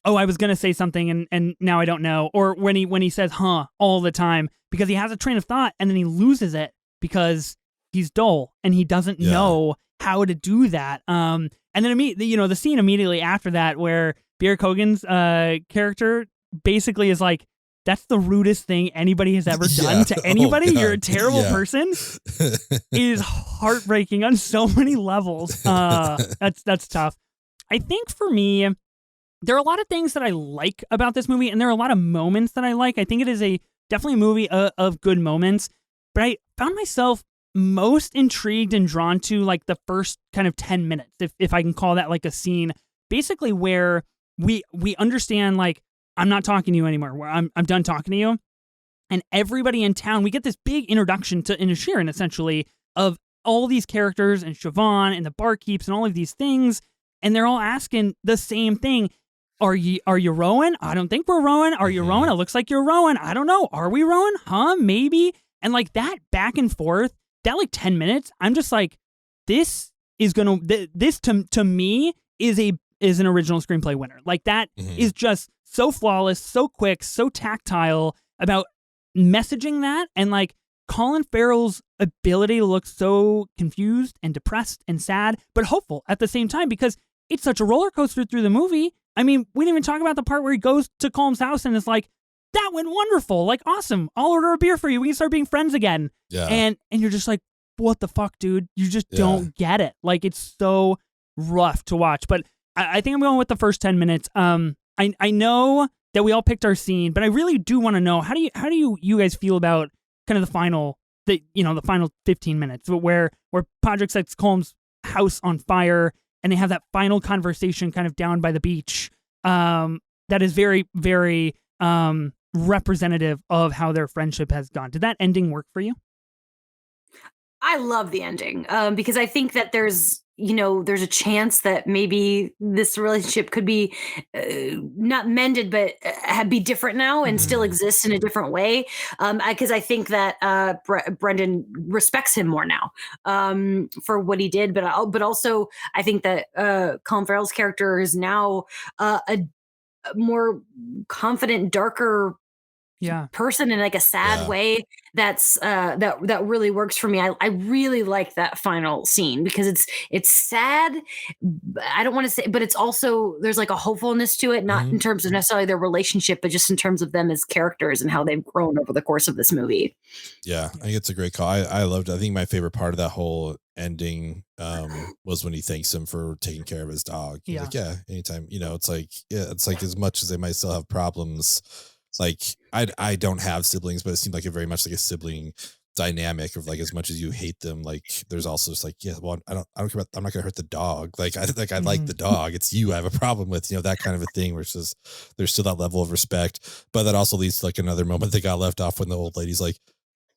oh, I was going to say something and now I don't know. Or when he says, huh, all the time, because he has a train of thought and then he loses it because he's dull and he doesn't know how to do that. And then the scene immediately after that where Bjork Hogan's character basically is like, that's the rudest thing anybody has ever done to anybody. You're a terrible person. Is heartbreaking on so many levels. That's tough. I think for me, there are a lot of things that I like about this movie, and there are a lot of moments that I like. I think it is definitely a movie of good moments, but I found myself most intrigued and drawn to like the first kind of 10 minutes, if I can call that like a scene, basically where we understand like, I'm not talking to you anymore, where I'm done talking to you. And everybody in town, we get this big introduction to Inisherin, essentially, of all these characters and Siobhan and the barkeeps and all of these things. And they're all asking the same thing. Are you Rowan? I don't think we're Rowan. Are you Rowan? It looks like you're Rowan. I don't know. Are we Rowan? Huh? Maybe. And like that back and forth, that like 10 minutes, I'm just like, this to me is an original screenplay winner. Like that is just so flawless, so quick, so tactile about messaging that, and like Colin Farrell's ability to look so confused and depressed and sad, but hopeful at the same time, because it's such a roller coaster through the movie. I mean, we didn't even talk about the part where he goes to Colm's house and is like, that went wonderful, like awesome, I'll order a beer for you, we can start being friends again. Yeah. And you're just like, what the fuck, dude? You just don't get it. Like it's so rough to watch. But I think I'm going with the first 10 minutes. I know that we all picked our scene, but I really do want to know, how do you guys feel about kind of the final 15 minutes where Podrick sets Colm's house on fire and they have that final conversation kind of down by the beach. That is very, very representative of how their friendship has gone. Did that ending work for you? I love the ending because I think that there's a chance that maybe this relationship could be not mended, but be different now and still exist in a different way. Because I think that Brendan respects him more now for what he did, but also I think that Colin Farrell's character is now a more confident, darker person in like a sad way that really works for me. I really like that final scene because it's sad. I don't want to say, but it's also, there's like a hopefulness to it, not in terms of necessarily their relationship, but just in terms of them as characters and how they've grown over the course of this movie. Yeah, I think it's a great call. I loved it. I think my favorite part of that whole ending was when he thanks him for taking care of his dog. He's like, anytime, it's like as much as they might still have problems, like I don't have siblings, but it seemed like very much like a sibling dynamic of like, as much as you hate them, like there's also just like, yeah, well, I don't care about, I'm not gonna hurt the dog. Like I like the dog. It's you I have a problem with, that kind of a thing, which is there's still that level of respect. But that also leads to like another moment that got left off when the old lady's like,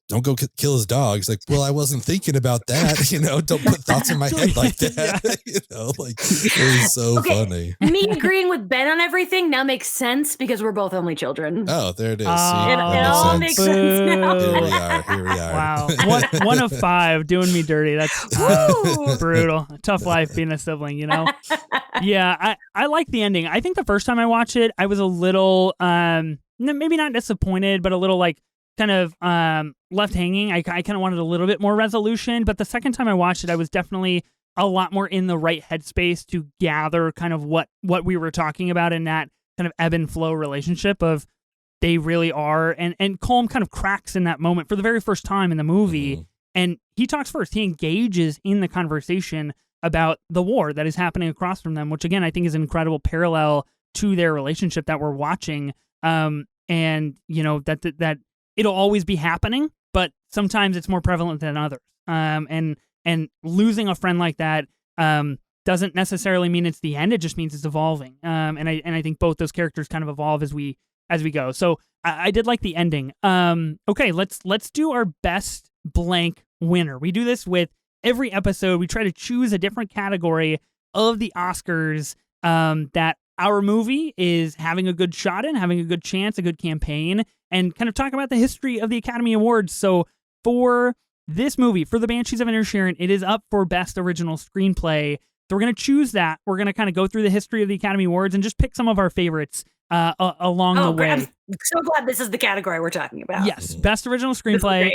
don't go kill his dogs. Like, well, I wasn't thinking about that. Don't put thoughts in my head like that. Like it was so funny. Me agreeing with Ben on everything now makes sense because we're both only children. Oh, there it is. It all makes sense now. Here we are. Wow. One of 5 doing me dirty. That's brutal. Tough life being a sibling, Yeah, I like the ending. I think the first time I watched it, I was a little, maybe not disappointed, but a little like, kind of left hanging. I kind of wanted a little bit more resolution, but the second time I watched it, I was definitely a lot more in the right headspace to gather kind of what we were talking about in that kind of ebb and flow relationship of they really are. And Colm kind of cracks in that moment for the very first time in the movie. And he talks first. He engages in the conversation about the war that is happening across from them, which again, I think is an incredible parallel to their relationship that we're watching. And that it'll always be happening, but sometimes it's more prevalent than others. And losing a friend like that doesn't necessarily mean it's the end. It just means it's evolving. And I think both those characters kind of evolve as we go. So I did like the ending. Okay, let's do our best blank winner. We do this with every episode. We try to choose a different category of the Oscars that our movie is having a good shot in, having a good chance, a good campaign, and kind of talk about the history of the Academy Awards. So for this movie, for The Banshees of Inisherin, it is up for Best Original Screenplay. So we're going to choose that. We're going to kind of go through the history of the Academy Awards and just pick some of our favorites along the way. I'm so glad this is the category we're talking about. Yes, Best Original Screenplay.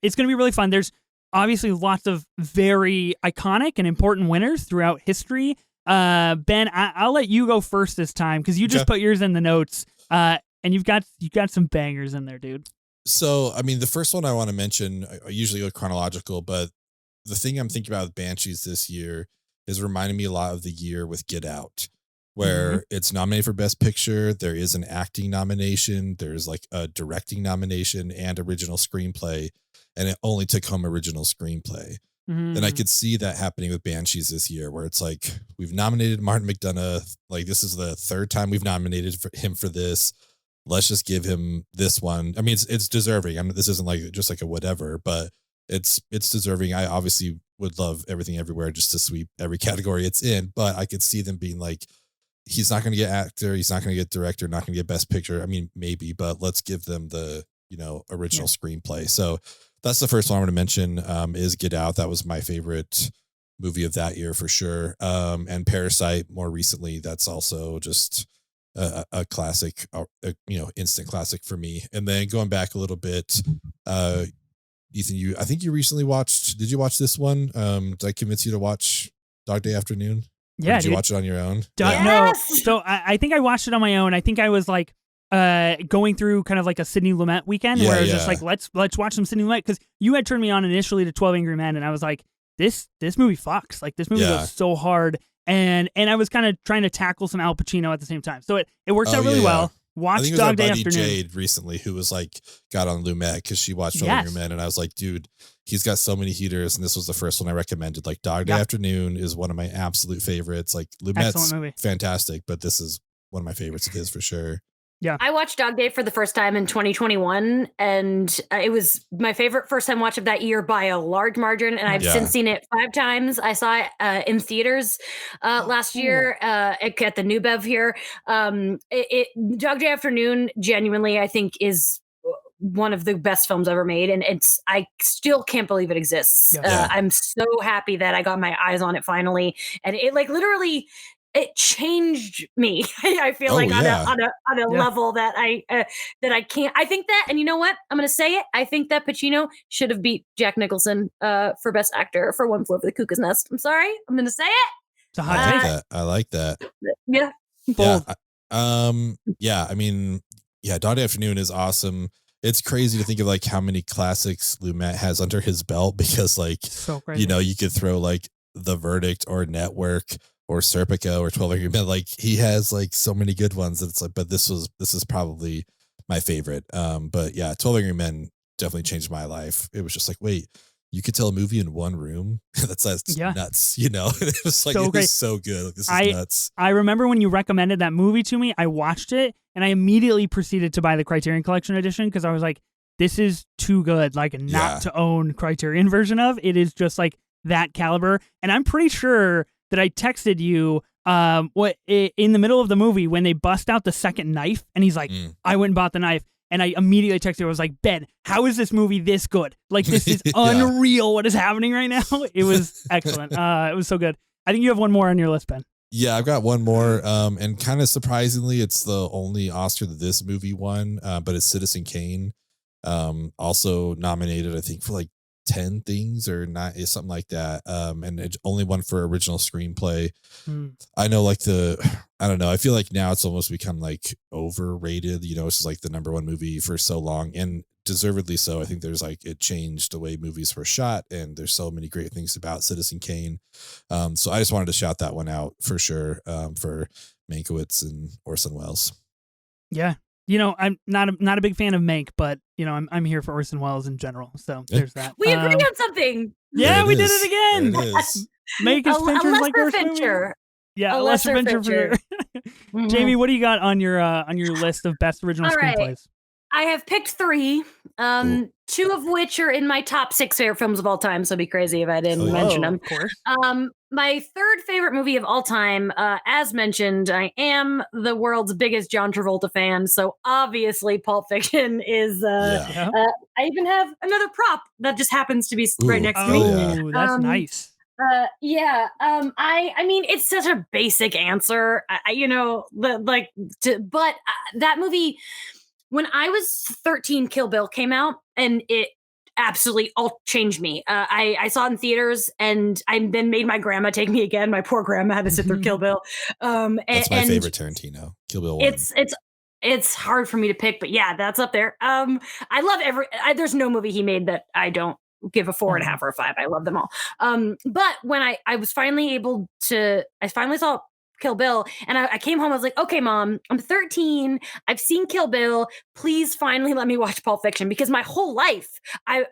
It's going to be really fun. There's obviously lots of very iconic and important winners throughout history. Ben, I'll let you go first this time because you just put yours in the notes, and you've got some bangers in there, dude. So, I mean, the first one I want to mention, I usually go chronological, but the thing I'm thinking about with Banshees this year is reminding me a lot of the year with Get Out, where it's nominated for Best Picture. There is an acting nomination. There's like a directing nomination and original screenplay, and it only took home original screenplay. And I could see that happening with Banshees this year, where it's like, we've nominated Martin McDonagh. Like, this is the third time we've nominated him for this. Let's just give him this one. I mean, it's deserving. I mean, this isn't like just like a whatever, but it's deserving. I obviously would love Everything Everywhere just to sweep every category it's in, but I could see them being like, he's not going to get actor. He's not going to get director, not going to get Best Picture. I mean, maybe, but let's give them the, original screenplay. So that's the first one I want to mention, is Get Out. That was my favorite movie of that year for sure. And Parasite more recently, that's also just a classic, instant classic for me. And then going back a little bit, Ethan, I think you recently did you watch this one? Did I convince you to watch Dog Day Afternoon? Yeah. Did you watch it on your own? No. So I think I watched it on my own. I think I was like, going through kind of like a Sidney Lumet weekend where I was just like, let's watch some Sidney Lumet, because you had turned me on initially to 12 Angry Men, and I was like, this movie fucks. Like, this movie goes so hard, and I was kind of trying to tackle some Al Pacino at the same time, so it worked out really well. Watched Dog Day Afternoon. Jade recently, who was like got on Lumet because she watched 12 Angry Men, and I was like, dude, he's got so many heaters, and this was the first one I recommended. Like, Dog Day Afternoon is one of my absolute favorites. Like, Lumet's fantastic, but this is one of my favorites of his for sure. Yeah, I watched Dog Day for the first time in 2021, and it was my favorite first time watch of that year by a large margin. And I've since seen it 5 times. I saw it in theaters last year at the New Bev here. Dog Day Afternoon, genuinely, I think is one of the best films ever made, and I still can't believe it exists. I'm so happy that I got my eyes on it finally, and it like literally. It changed me. I feel on a level that I can't. I think that, and you know what? I'm going to say it. I think that Pacino should have beat Jack Nicholson for Best Actor for One Flew Over the Cuckoo's Nest. I'm sorry. I'm going to say it. It's a hot take. I like that. Yeah. Bold. I mean, Dog Day Afternoon is awesome. It's crazy to think of like how many classics Lumet has under his belt, because like, so crazy. You could throw like The Verdict or Network or Serpico or 12 Angry Men. Like, he has like so many good ones that it's like, but this is probably my favorite. But yeah, 12 Angry Men definitely changed my life. It was just like, wait, you could tell a movie in one room. That's nuts, you know. It was like, it was so good. Like, this is nuts. I remember when you recommended that movie to me, I watched it and I immediately proceeded to buy the Criterion Collection edition because I was like, this is too good, like not to own Criterion version of. It is just like that caliber. And I'm pretty sure that I texted you in the middle of the movie when they bust out the second knife and he's like, I went and bought the knife. And I immediately texted you. I was like, Ben, how is this movie this good? Like, this is unreal what is happening right now. It was excellent. It was so good. I think you have one more on your list, Ben. Yeah, I've got one more. And kind of surprisingly, it's the only Oscar that this movie won, but it's Citizen Kane. Also nominated, I think, for like 10 things or not, something like that. And it only won for original screenplay. I know, like I don't know. I feel like now it's almost become like overrated. You know, it's just like the number one movie for so long, and deservedly so. I think there's like, it changed the way movies were shot, and there's so many great things about Citizen Kane. So I just wanted to shout that one out for sure, for Mankiewicz and Orson Welles. Yeah. You know, I'm not a big fan of Mank, but you know, I'm here for Orson Welles in general. So there's that. We agree on something. Yeah, we did it again. Mank is Fincher's like worst Fincher. Movie. Yeah, a lesser Fincher. For sure. Jamie, what do you got on your list of best original screenplays? I have picked 3, 2 of which are in my top 6 favorite films of all time. So it'd be crazy if I didn't mention them. Of course. My third favorite movie of all time, as mentioned, I am the world's biggest John Travolta fan. So obviously Pulp Fiction is, I even have another prop that just happens to be right next to me. Oh, that's nice. I mean, it's such a basic answer, but that movie, when I was 13, Kill Bill came out, and it absolutely all changed me. I saw it in theaters, and I then made my grandma take me again. My poor grandma had to sit through Kill Bill. That's my favorite Tarantino. Kill Bill 1. It's hard for me to pick, but yeah, that's up there. I love there's no movie he made that I don't give a 4.5 or a 5. I love them all. But when I was finally I finally saw Kill Bill, and I came home, I was like, okay, Mom, I'm 13, I've seen Kill Bill, please finally let me watch Pulp Fiction, because my whole life,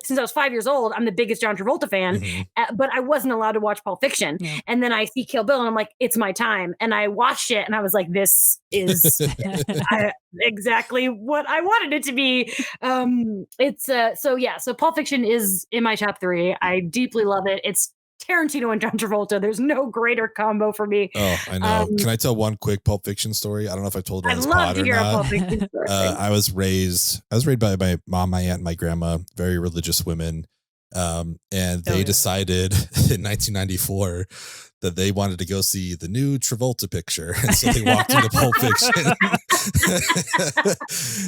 since I was 5 years old, I'm the biggest John Travolta fan, but I wasn't allowed to watch Pulp Fiction. And then I see Kill Bill and I'm like, it's my time. And I watched it and I was like, this is exactly what I wanted it to be. So Pulp Fiction is in my top 3. I deeply love it. It's Tarantino and John Travolta. There's no greater combo for me. Oh, I know. Can I tell one quick Pulp Fiction story? I don't know if I told it on this pod or not. I'd love to hear a Pulp Fiction story. I was raised by my mom, my aunt, and my grandma, very religious women. And they decided in 1994 that they wanted to go see the new Travolta picture. And so they walked into Pulp Fiction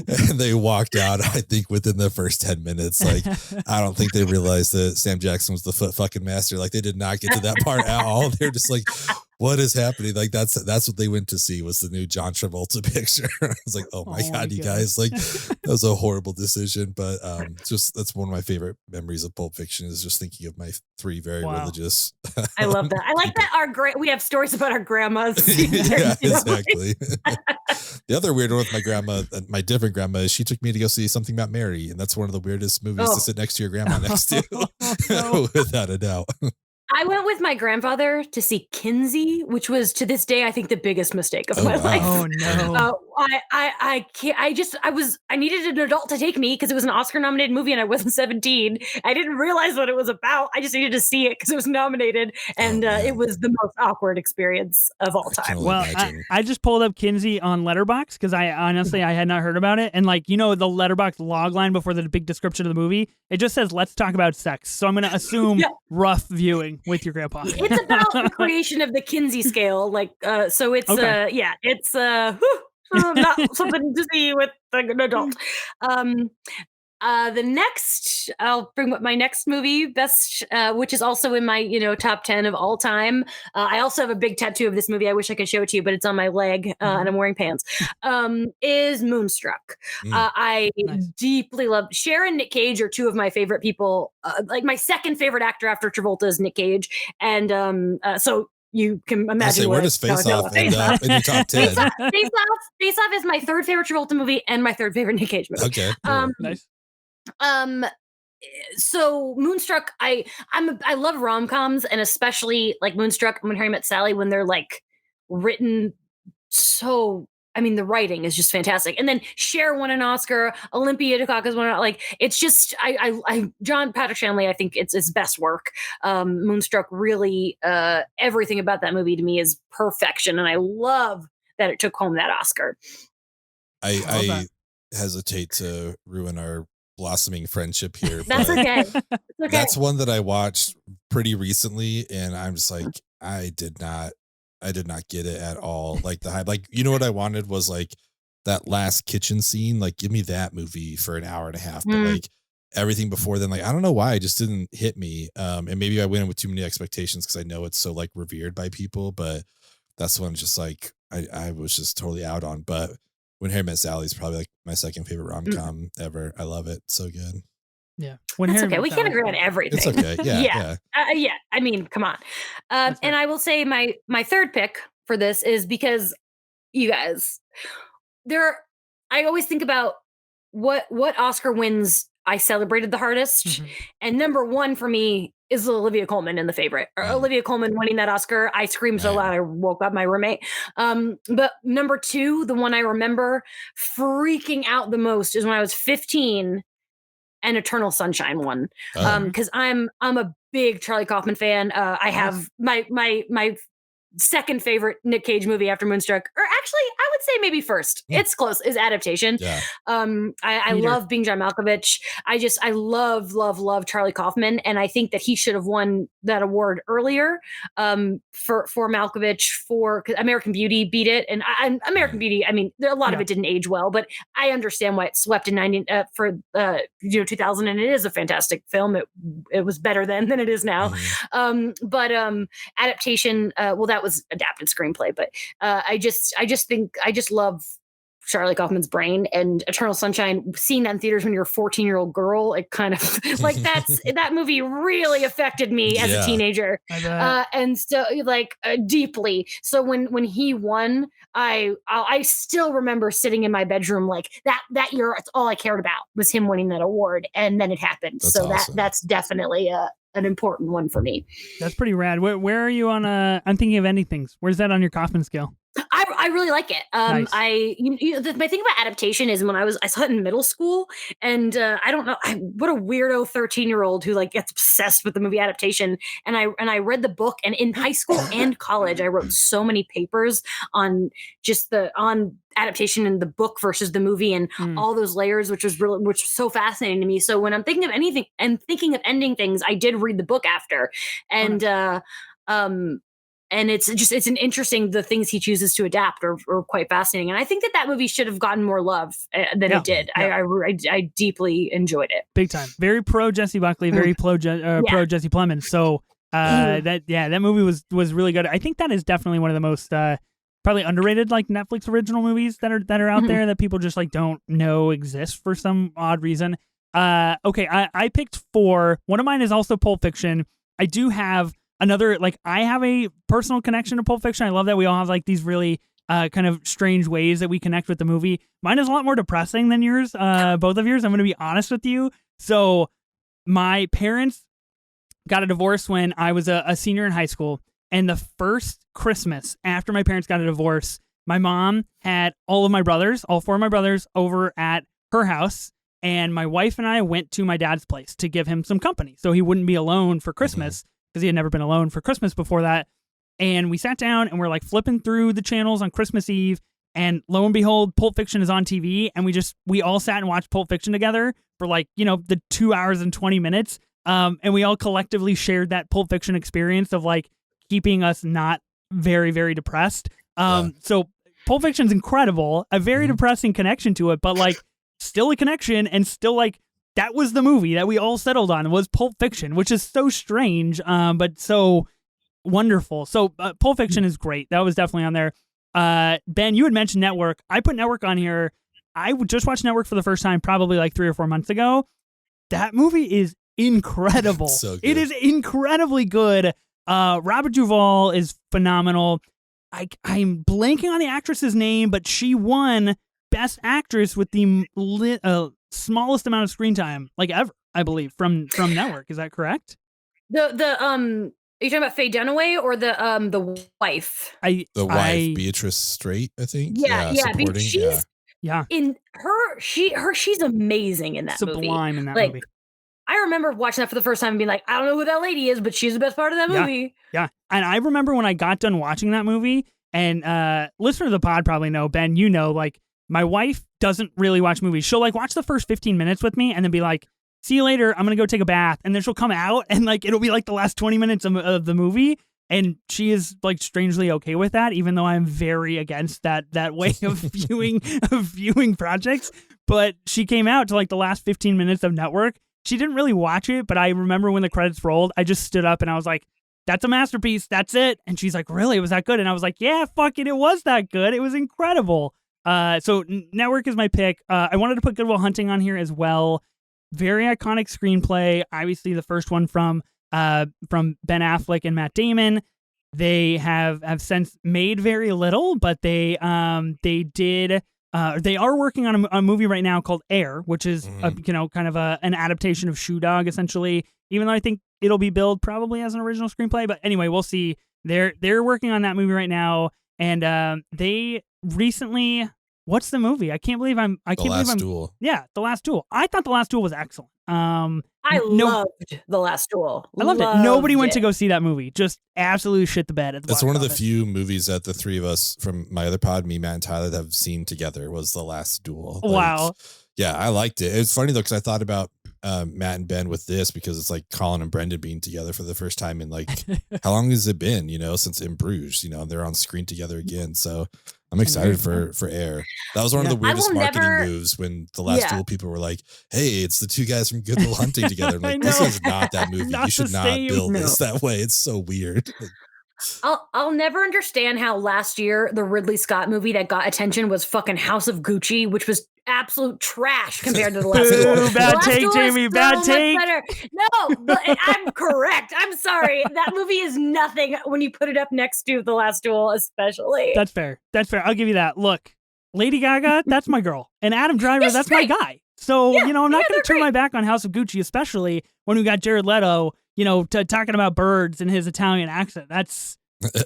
and they walked out, I think, within the first 10 minutes. Like, I don't think they realized that Sam Jackson was the fucking master. Like, they did not get to that part at all. They're just like, what is happening? Like, that's what they went to see, was the new John Travolta picture. I was like, oh my God, you guys, like, that was a horrible decision. But that's one of my favorite memories of Pulp Fiction, is just thinking of my 3 very religious. I love that. I like that we have stories about our grandmas. Yeah, exactly. The other weird one with my grandma, my different grandma, is she took me to go see Something About Mary, and that's one of the weirdest movies to sit next to your grandma next to, without a doubt. I went with my grandfather to see Kinsey, which was, to this day, I think, the biggest mistake of my life. Oh no! I can't. I needed an adult to take me because it was an Oscar-nominated movie and I wasn't 17. I didn't realize what it was about. I just needed to see it because it was nominated, and it was the most awkward experience of all time. Well, I just pulled up Kinsey on Letterboxd because I had not heard about it, and like, you know, the Letterboxd log line before the big description of the movie, it just says, "Let's talk about sex." So I'm going to assume rough viewing with your grandpa. It's about the creation of the Kinsey scale, like so it's it's not something to see with an adult. The next, I'll bring up my next movie, best, which is also in my, top 10 of all time. I also have a big tattoo of this movie. I wish I could show it to you, but it's on my leg, and I'm wearing pants. Is Moonstruck. I deeply love Cher and Nick Cage are 2 of my favorite people. Like, my second favorite actor after Travolta is Nick Cage, and so you can imagine where does Face Off end up in your top 10? Face Off is my third favorite Travolta movie and my third favorite Nick Cage movie. Okay, nice. So Moonstruck, I love rom-coms, and especially like Moonstruck, When Harry Met Sally, when they're like written so, I mean, the writing is just fantastic. And then Cher won an Oscar, Olympia Dukakis won, like, it's just, John Patrick Shanley, I think it's his best work. Moonstruck really, everything about that movie to me is perfection, and I love that it took home that Oscar. I hesitate to ruin our blossoming friendship here. That's okay. It's okay. That's one that I watched pretty recently, and I'm just like, I did not get it at all. Like the hype, like, you know what I wanted was like that last kitchen scene. Like, give me that movie for an hour and a half. But like everything before then, like, I don't know why it just didn't hit me. And maybe I went in with too many expectations because I know it's so like revered by people. But that's one just like I was just totally out on. But When Harry Met Sally is probably like my second favorite rom-com ever. I love it. So good. Yeah. That's okay. We can't agree on everything. It's okay. Yeah. Yeah. I mean, come on. And I will say my third pick for this is because you guys, I always think about what Oscar wins I celebrated the hardest. And number one for me is Olivia Colman in The Favorite. Olivia Colman winning that Oscar. I screamed so loud I woke up my roommate. But number two, the one I remember freaking out the most is when I was 15 and Eternal Sunshine won. Because I'm a big Charlie Kaufman fan. I have my second favorite Nick Cage movie after Moonstruck, or actually I would say maybe first. It's close, is Adaptation. I love Being John Malkovich. I love Charlie Kaufman, and I think that he should have won that award earlier for Malkovich. For American Beauty beat it, and American Beauty, I mean, a lot of it didn't age well, but I understand why it swept in 2000, and it is a fantastic film. It was better then than it is now. But Adaptation, well, that was adapted screenplay, but I just love Charlie Kaufman's brain, and Eternal Sunshine, seeing that in theaters when you're a 14-year-old girl, it kind of like that movie really affected me as a teenager. And so like deeply. So when he won, I still remember sitting in my bedroom like that year. That's all I cared about was him winning that award, and then it happened. That's awesome. That's definitely an important one for me. That's pretty rad. Where are you on I'm Thinking of Ending Things? Where's that on your Kaufman scale? I really like it. Nice. My thing about Adaptation is when I saw it in middle school, and I don't know, what a weirdo 13-year-old who like gets obsessed with the movie Adaptation. And I read the book, and in high school and college, I wrote so many papers on on Adaptation and the book versus the movie and all those layers, which was so fascinating to me. So when I'm thinking of anything and thinking of ending things, I did read the book after, and and it's an interesting, the things he chooses to adapt are quite fascinating. And I think that movie should have gotten more love than it did. Yeah. I deeply enjoyed it. Big time. Very pro Jessie Buckley, very pro Jesse Plemons. So that movie was really good. I think that is definitely one of the most probably underrated like Netflix original movies that are out there that people just like don't know exist for some odd reason. Okay, I picked 4. One of mine is also Pulp Fiction. I do have another, like, I have a personal connection to Pulp Fiction. I love that we all have like these really kind of strange ways that we connect with the movie. Mine is a lot more depressing than yours, both of yours. I'm going to be honest with you. So my parents got a divorce when I was a senior in high school. And the first Christmas after my parents got a divorce, my mom had all 4 of my brothers over at her house. And my wife and I went to my dad's place to give him some company so he wouldn't be alone for Christmas, because he had never been alone for Christmas before that. And we sat down and we're like flipping through the channels on Christmas Eve, and lo and behold, Pulp Fiction is on TV, and we all sat and watched Pulp Fiction together for like, the 2 hours and 20 minutes. And we all collectively shared that Pulp Fiction experience of like keeping us not very, very depressed. So Pulp Fiction's incredible, a very depressing connection to it, but like still a connection, and still like, that was the movie that we all settled on, was Pulp Fiction, which is so strange, but so wonderful. So Pulp Fiction is great. That was definitely on there. Ben, you had mentioned Network. I put Network on here. I just watched Network for the first time probably like 3 or 4 months ago. That movie is incredible. So good. It is incredibly good. Robert Duvall is phenomenal. I'm blanking on the actress's name, but she won Best Actress with the smallest amount of screen time like ever, I believe, from network. Is that correct? Are you talking about Faye Dunaway or the wife? The wife, Beatrice Straight, I think. Yeah. Supporting. She's in her. She's amazing in that movie. Sublime in that movie. I remember watching that for the first time and being like, I don't know who that lady is, but she's the best part of that movie. Yeah. And I remember when I got done watching that movie, and listener to the pod probably know, Ben, you know, like my wife doesn't really watch movies. She'll like watch the first 15 minutes with me and then be like, see you later, I'm going to go take a bath. And then she'll come out and like it'll be like the last 20 minutes of the movie. And she is like strangely okay with that, even though I'm very against that way of viewing projects. But she came out to like the last 15 minutes of Network. She didn't really watch it, but I remember when the credits rolled, I just stood up and I was like, that's a masterpiece. That's it. And she's like, really? Was that good? And I was like, yeah, fuck it. It was that good. It was incredible. So Network is my pick. I wanted to put Good Will Hunting on here as well. Very iconic screenplay. Obviously, the first one from Ben Affleck and Matt Damon. They have since made very little, but they did. They are working on a movie right now called Air, which is kind of an adaptation of Shoe Dog, essentially. Even though I think it'll be billed probably as an original screenplay, but anyway, we'll see. They're working on that movie right now, and they recently. What's the movie? I can't believe I'm. The Last Duel. Yeah, The Last Duel. I thought The Last Duel was excellent. I loved The Last Duel. I loved it. Nobody went to go see that movie. Just absolutely shit the bed at the That's one of the few movies that the three of us from my other pod, me, Matt, and Tyler, that have seen together was The Last Duel. Wow. Yeah, I liked it. It's funny though, because I thought about Matt and Ben with this because it's like Colin and Brendan being together for the first time in like how long has it been? Since In Bruges. They're on screen together again. So I'm excited for Air. That was one of the weirdest marketing moves when The Last Duel people were like, "Hey, it's the two guys from Good Will Hunting together." I'm like, this is not that movie. You should not build this that way. It's so weird. I'll never understand how last year the Ridley Scott movie that got attention was fucking House of Gucci, which was absolute trash compared to The Last Duel. Bad take, Jamie. Bad take. No, but I'm correct. I'm sorry. That movie is nothing when you put it up next to The Last Duel, especially. That's fair. I'll give you that. Look, Lady Gaga, that's my girl, and Adam Driver, that's my guy. So I'm not going to turn my back on House of Gucci, especially when we got Jared Leto, talking about birds in his Italian accent.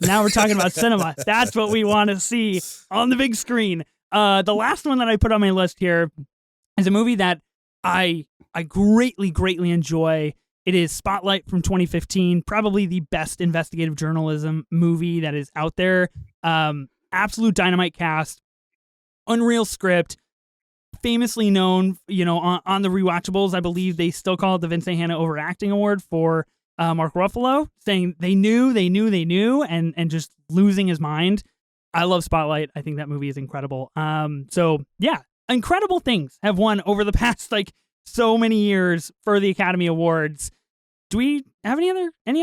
Now we're talking about cinema. That's what we want to see on the big screen. The last one that I put on my list here is a movie that I greatly, greatly enjoy. It is Spotlight from 2015, probably the best investigative journalism movie that is out there. Absolute dynamite cast, unreal script, famously known, on the rewatchables. I believe they still call it the Vincent Hanna Overacting Award for Mark Ruffalo, saying they knew, and just losing his mind. I love Spotlight. I think that movie is incredible. So yeah, incredible things have won over the past so many years for the Academy Awards. Do we have any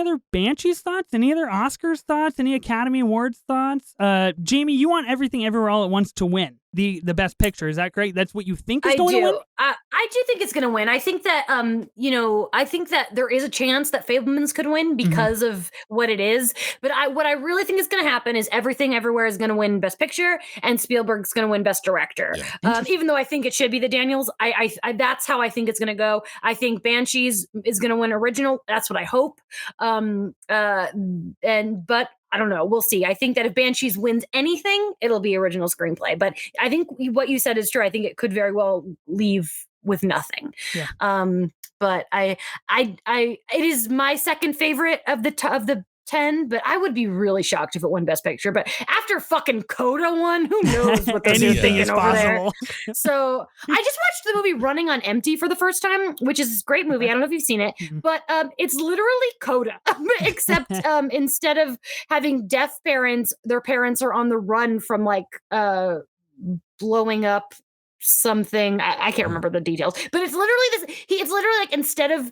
other Banshees thoughts? Any other Oscars thoughts? Any Academy Awards thoughts? Jamie, you want Everything Everywhere All at Once to win the Best Picture. Is that correct? That's what you think is going to win? I do think it's going to win. I think that, I think that there is a chance that Fabelmans could win because of what it is. But what I really think is going to happen is Everything Everywhere is going to win Best Picture and Spielberg's going to win Best Director. Yeah. Even though I think it should be the Daniels, I that's how I think it's going to go. I think Banshees is going to win Original. That's what I hope. But I don't know. We'll see. I think that if Banshees wins anything, it'll be original screenplay. But I think what you said is true. I think it could very well leave with nothing. Yeah. But it is my second favorite of the 10, but I would be really shocked if it won Best Picture. But after fucking Coda won, who knows what they're thinking is over there. So I just watched the movie Running on Empty for the first time, which is a great movie. I don't know if you've seen it, but it's literally Coda, except instead of having deaf parents, their parents are on the run from blowing up something. I can't remember the details, but it's literally this. It's literally like instead of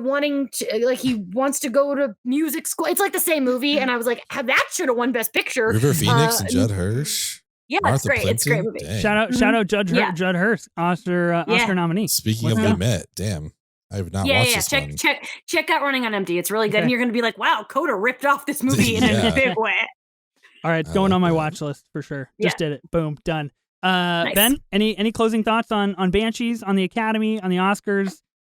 wanting to, he wants to go to music school. It's like the same movie, and I was like, that should have won Best Picture. River Phoenix and Judd Hirsch. Yeah, it's great. Plimpton? It's a great movie. Dang. Shout out Judd Hirsch, Oscar nominee. Speaking of We Met, damn. I have not watched this one. Check out Running on Empty. It's really good, and you're going to be like, wow, Coda ripped off this movie in a big way. All right, going on my watch list for sure. Just did it. Boom, done. Nice. Ben, any closing thoughts on Banshees, on the Academy, on the Oscars?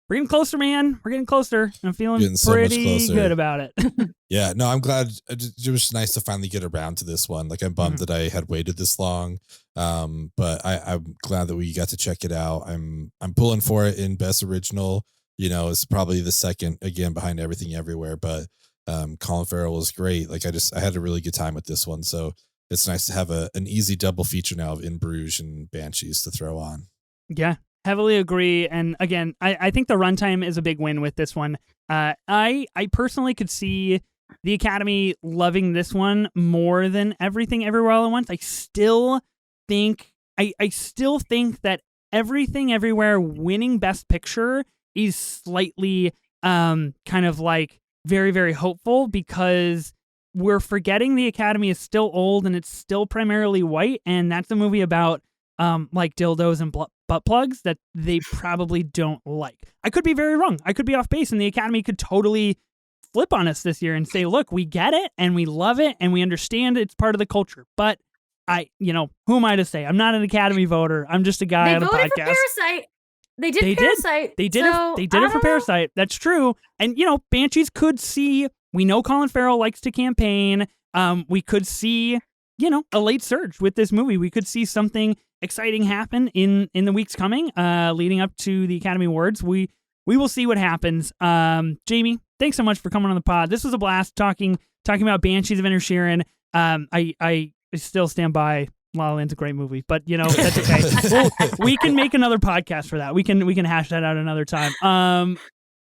We're getting closer, man. We're getting closer. I'm feeling so pretty good about it. Yeah, no, I'm glad. It was nice to finally get around to this one. Like, I'm bummed that I had waited this long, but I'm glad that we got to check it out. I'm pulling for it in Best Original. You know, it's probably the second again behind Everything Everywhere, but Colin Farrell was great. Like, I had a really good time with this one, so it's nice to have an easy double feature now of In Bruges and Banshees to throw on. Yeah. Heavily agree. And again, I think the runtime is a big win with this one. I personally could see the Academy loving this one more than Everything Everywhere All at Once. I still think that Everything Everywhere winning Best Picture is slightly kind of like very, very hopeful, because we're forgetting the Academy is still old and it's still primarily white, and that's a movie about like dildos and butt plugs that they probably don't like. I could be very wrong. I could be off base, and the Academy could totally flip on us this year and say, look, we get it and we love it and we understand it's part of the culture. But who am I to say? I'm not an Academy voter. I'm just a guy on a podcast. For Parasite. They did Parasite. They did it for Parasite. That's true. And Banshees could see. We know Colin Farrell likes to campaign. We could see a late surge with this movie. We could see something exciting happen in the weeks coming, leading up to the Academy Awards. We will see what happens. Jamie, thanks so much for coming on the pod. This was a blast talking about Banshees of Inisherin. I still stand by La La Land's a great movie, but that's okay. We can make another podcast for that. We can hash that out another time.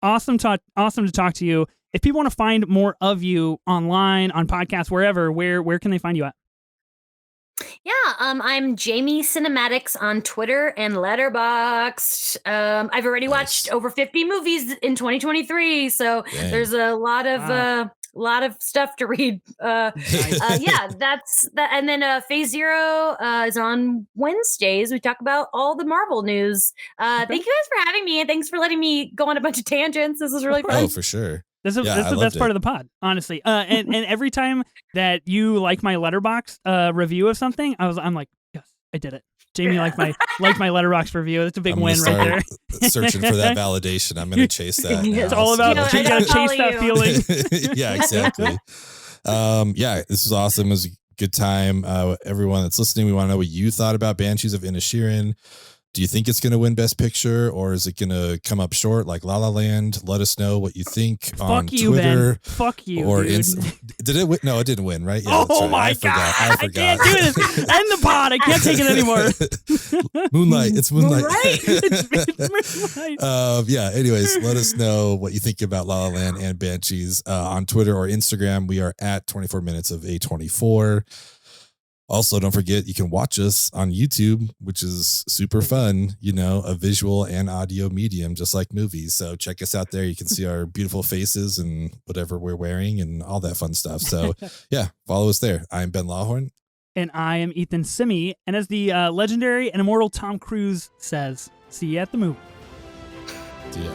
Awesome to talk to you. If people want to find more of you online, on podcasts, wherever, where can they find you at? Yeah, I'm Jamie Cinematics on Twitter and Letterboxd. I've already watched over 50 movies in 2023, so there's a lot of stuff to read. Yeah, that's that. And then Phase Zero is on Wednesdays. We talk about all the Marvel news. Thank you guys for having me, and thanks for letting me go on a bunch of tangents. This was really fun. Oh, for sure. This is the best part of the pod, honestly. And every time that you like my Letterboxd review of something, I'm like, yes, I did it. Jamie liked my Letterboxd review. That's a big win right there. Searching for that validation. I'm going to chase that. It's all about you got to chase that feeling. Yeah, exactly. This was awesome. It was a good time. Everyone that's listening, we want to know what you thought about Banshees of Inisherin. Do you think it's going to win Best Picture, or is it going to come up short like La La Land? Let us know what you think on Twitter. Ben. Fuck you, or dude. Did it win? No, it didn't win, right? Yeah, oh my God. I can't do this. End the pod. I can't take it anymore. Moonlight. It's Moonlight. Right? It's Moonlight. Anyways, let us know what you think about La La Land and Banshees on Twitter or Instagram. We are at 24 minutes of A24. Also, don't forget, you can watch us on YouTube, which is super fun, a visual and audio medium, just like movies. So check us out there. You can see our beautiful faces and whatever we're wearing and all that fun stuff. So follow us there. I'm Ben Lawhorn. And I am Ethan Simi. And as the legendary and immortal Tom Cruise says, see you at the movie. See ya.